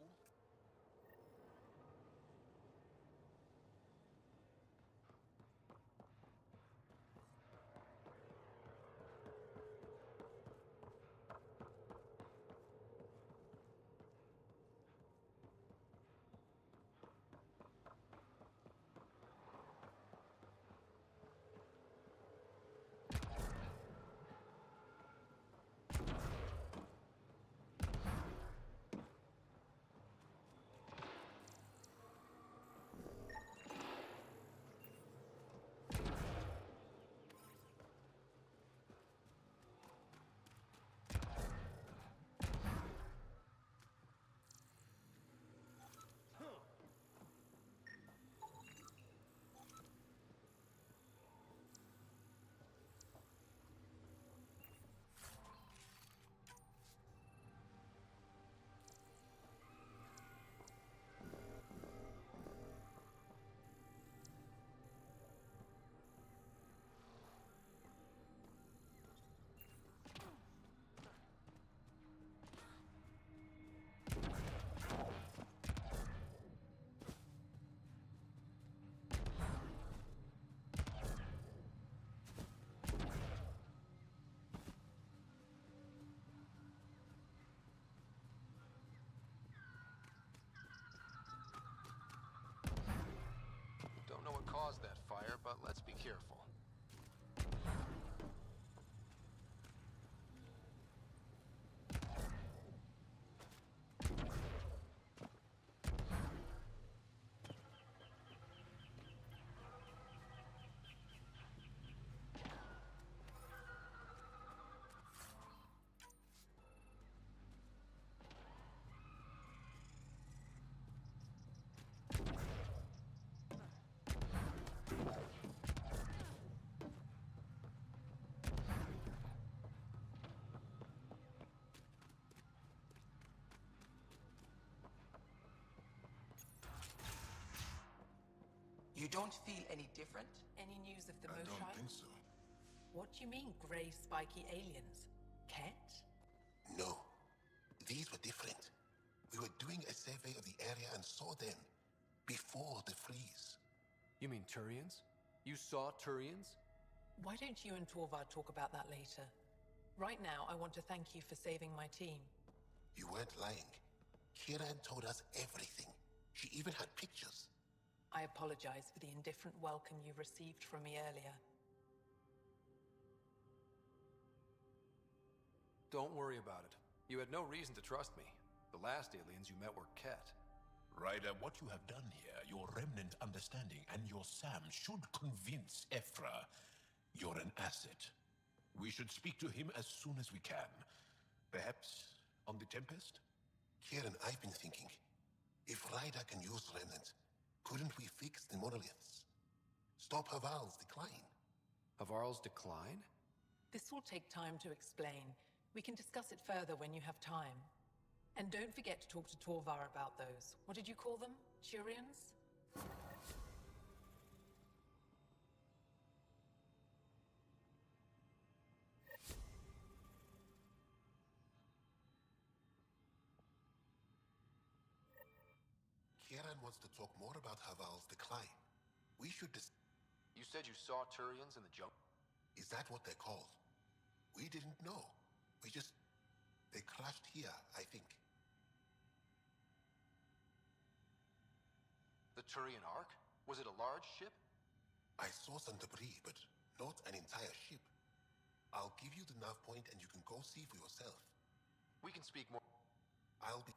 caused that fire, but let's be careful. You don't feel any different? Any news of the I Moshite? don't think so. What do you mean, grey spiky aliens? Ket? No. These were different. We were doing a survey of the area and saw them before the freeze. You mean Turians? You saw Turians? Why don't you and Torvar talk about that later? Right now, I want to thank you for saving my team. You weren't lying. Kieran told us everything. She even had pictures. I apologize for the indifferent welcome you received from me earlier. Don't worry about it. You had no reason to trust me. The last aliens you met were Ket. Ryder, what you have done here, your remnant understanding and your Sam should convince Ephra you're an asset. We should speak to him as soon as we can. Perhaps on the Tempest? Kieran, I've been thinking. If Ryder can use remnant, couldn't we fix the monoliths? Stop Haval's decline? Havarl's decline? This will take time to explain. We can discuss it further when you have time. And don't forget to talk to Torvar about those. What did you call them? Turians? Kieran wants to talk more about Haval's decline. We should You said you saw Turians in the jungle? Is that what they're called? We didn't know. They crashed here, I think. The Turian Ark? Was it a large ship? I saw some debris, but not an entire ship. I'll give you the nav point and you can go see for yourself. We can speak more. I'll be...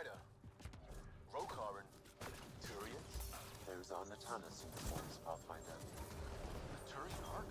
Ryder. Rokar and Turians? Those are Natanus uniforms, Pathfinder. The Turian Ark?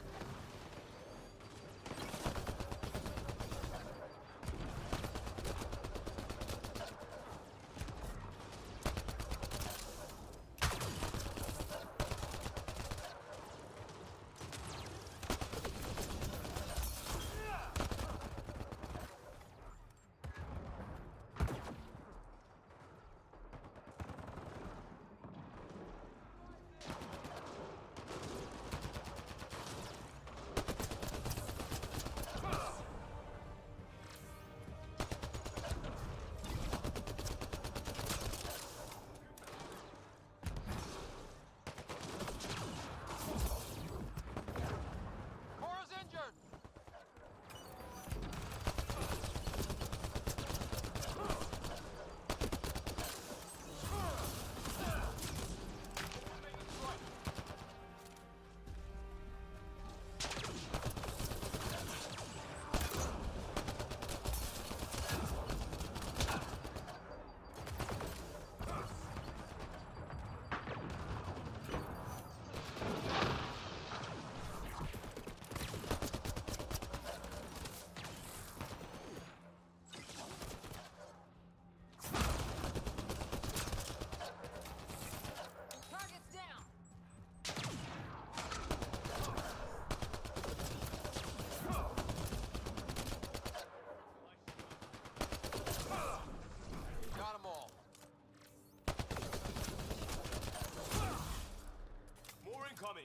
Coming.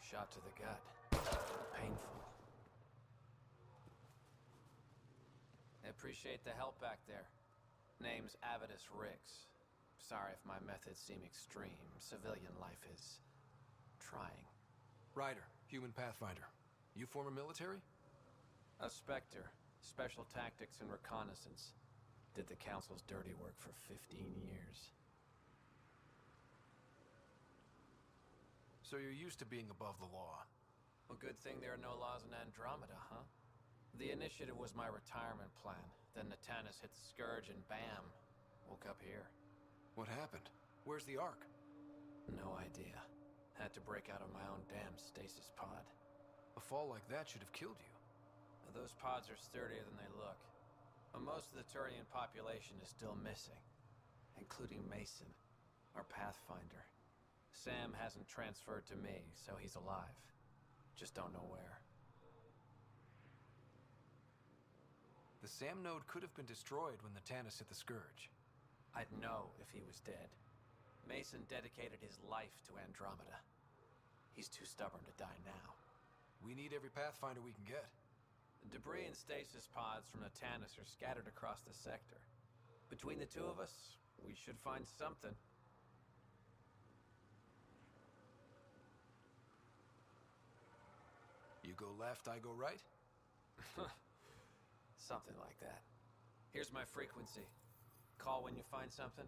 Shot to the gut. Painful. I appreciate the help back there. Name's Avidus Rix. Sorry if my methods seem extreme. Civilian life is trying. Ryder, human pathfinder. You former military? A Spectre. Special tactics and reconnaissance. Did the Council's dirty work for 15 years. So you're used to being above the law. Well, good thing there are no laws in Andromeda, huh? The initiative was my retirement plan. Then Natanus hit the Scourge and bam, woke up here. What happened? Where's the Ark? No idea. Had to break out of my own damn stasis pod. A fall like that should have killed you. Those pods are sturdier than they look. But most of the Turian population is still missing, including Mason, our pathfinder. Sam hasn't transferred to me, so he's alive. Just don't know where. The Sam node could have been destroyed when the Natanus hit the Scourge. I'd know if he was dead. Mason dedicated his life to Andromeda. He's too stubborn to die now. We need every Pathfinder we can get. Debris and stasis pods from the Tannis are scattered across the sector. Between the two of us, we should find something. You go left, I go right? Something like that. Here's my frequency. Call when you find something.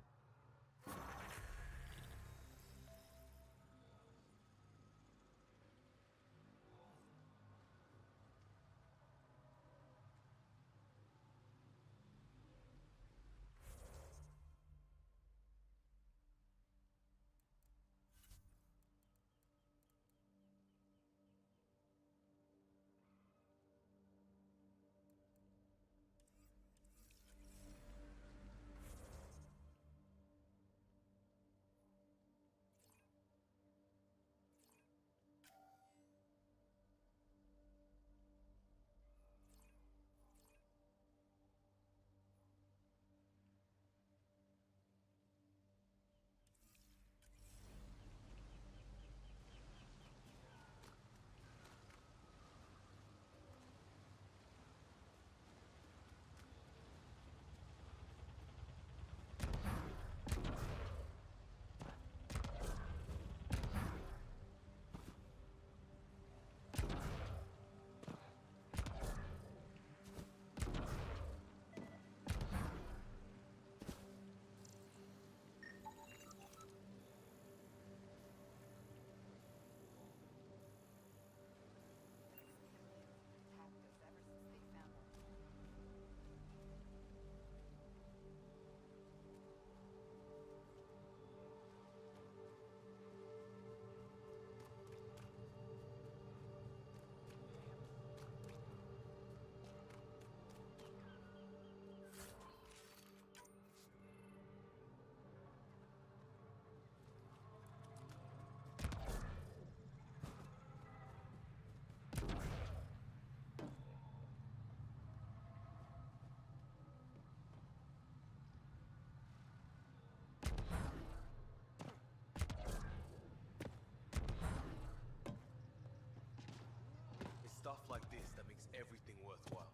It's stuff like this that makes everything worthwhile.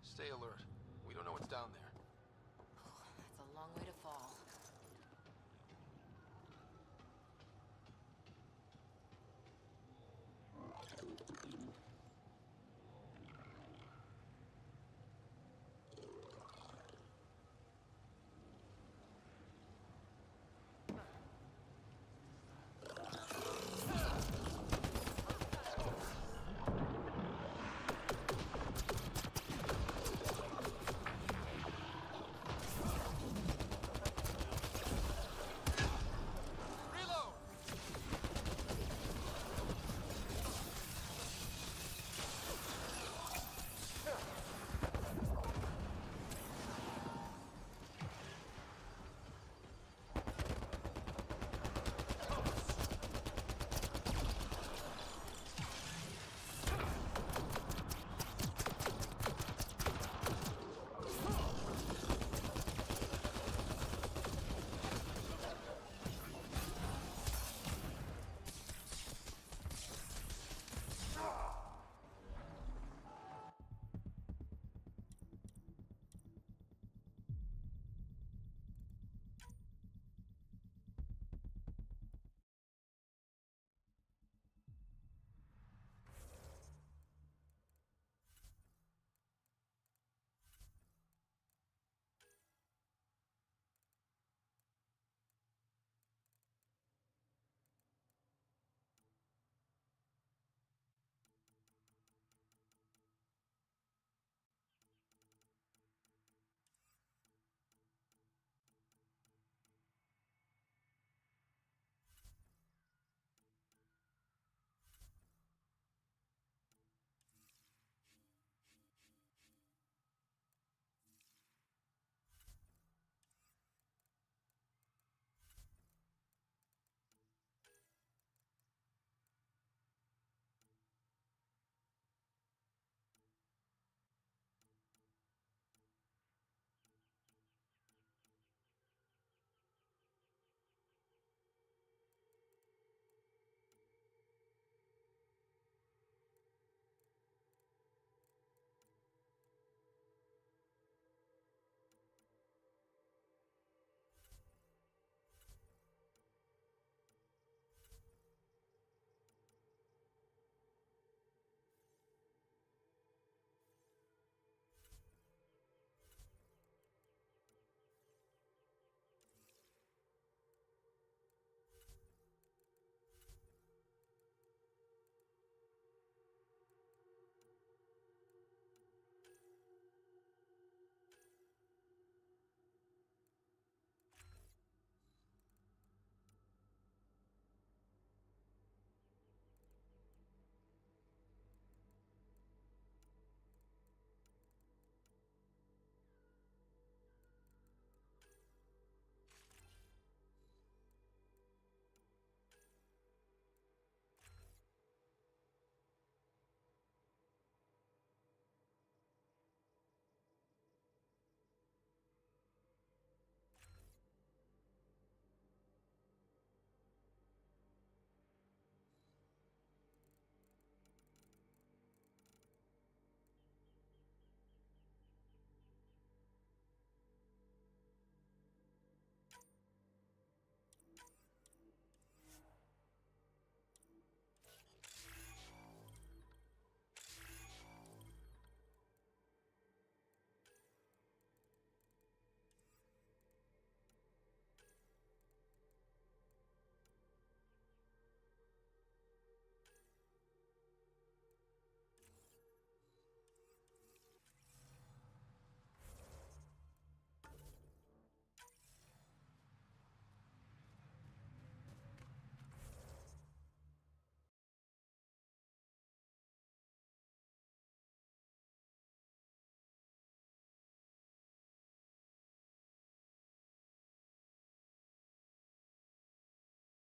Stay alert. We don't know what's down there.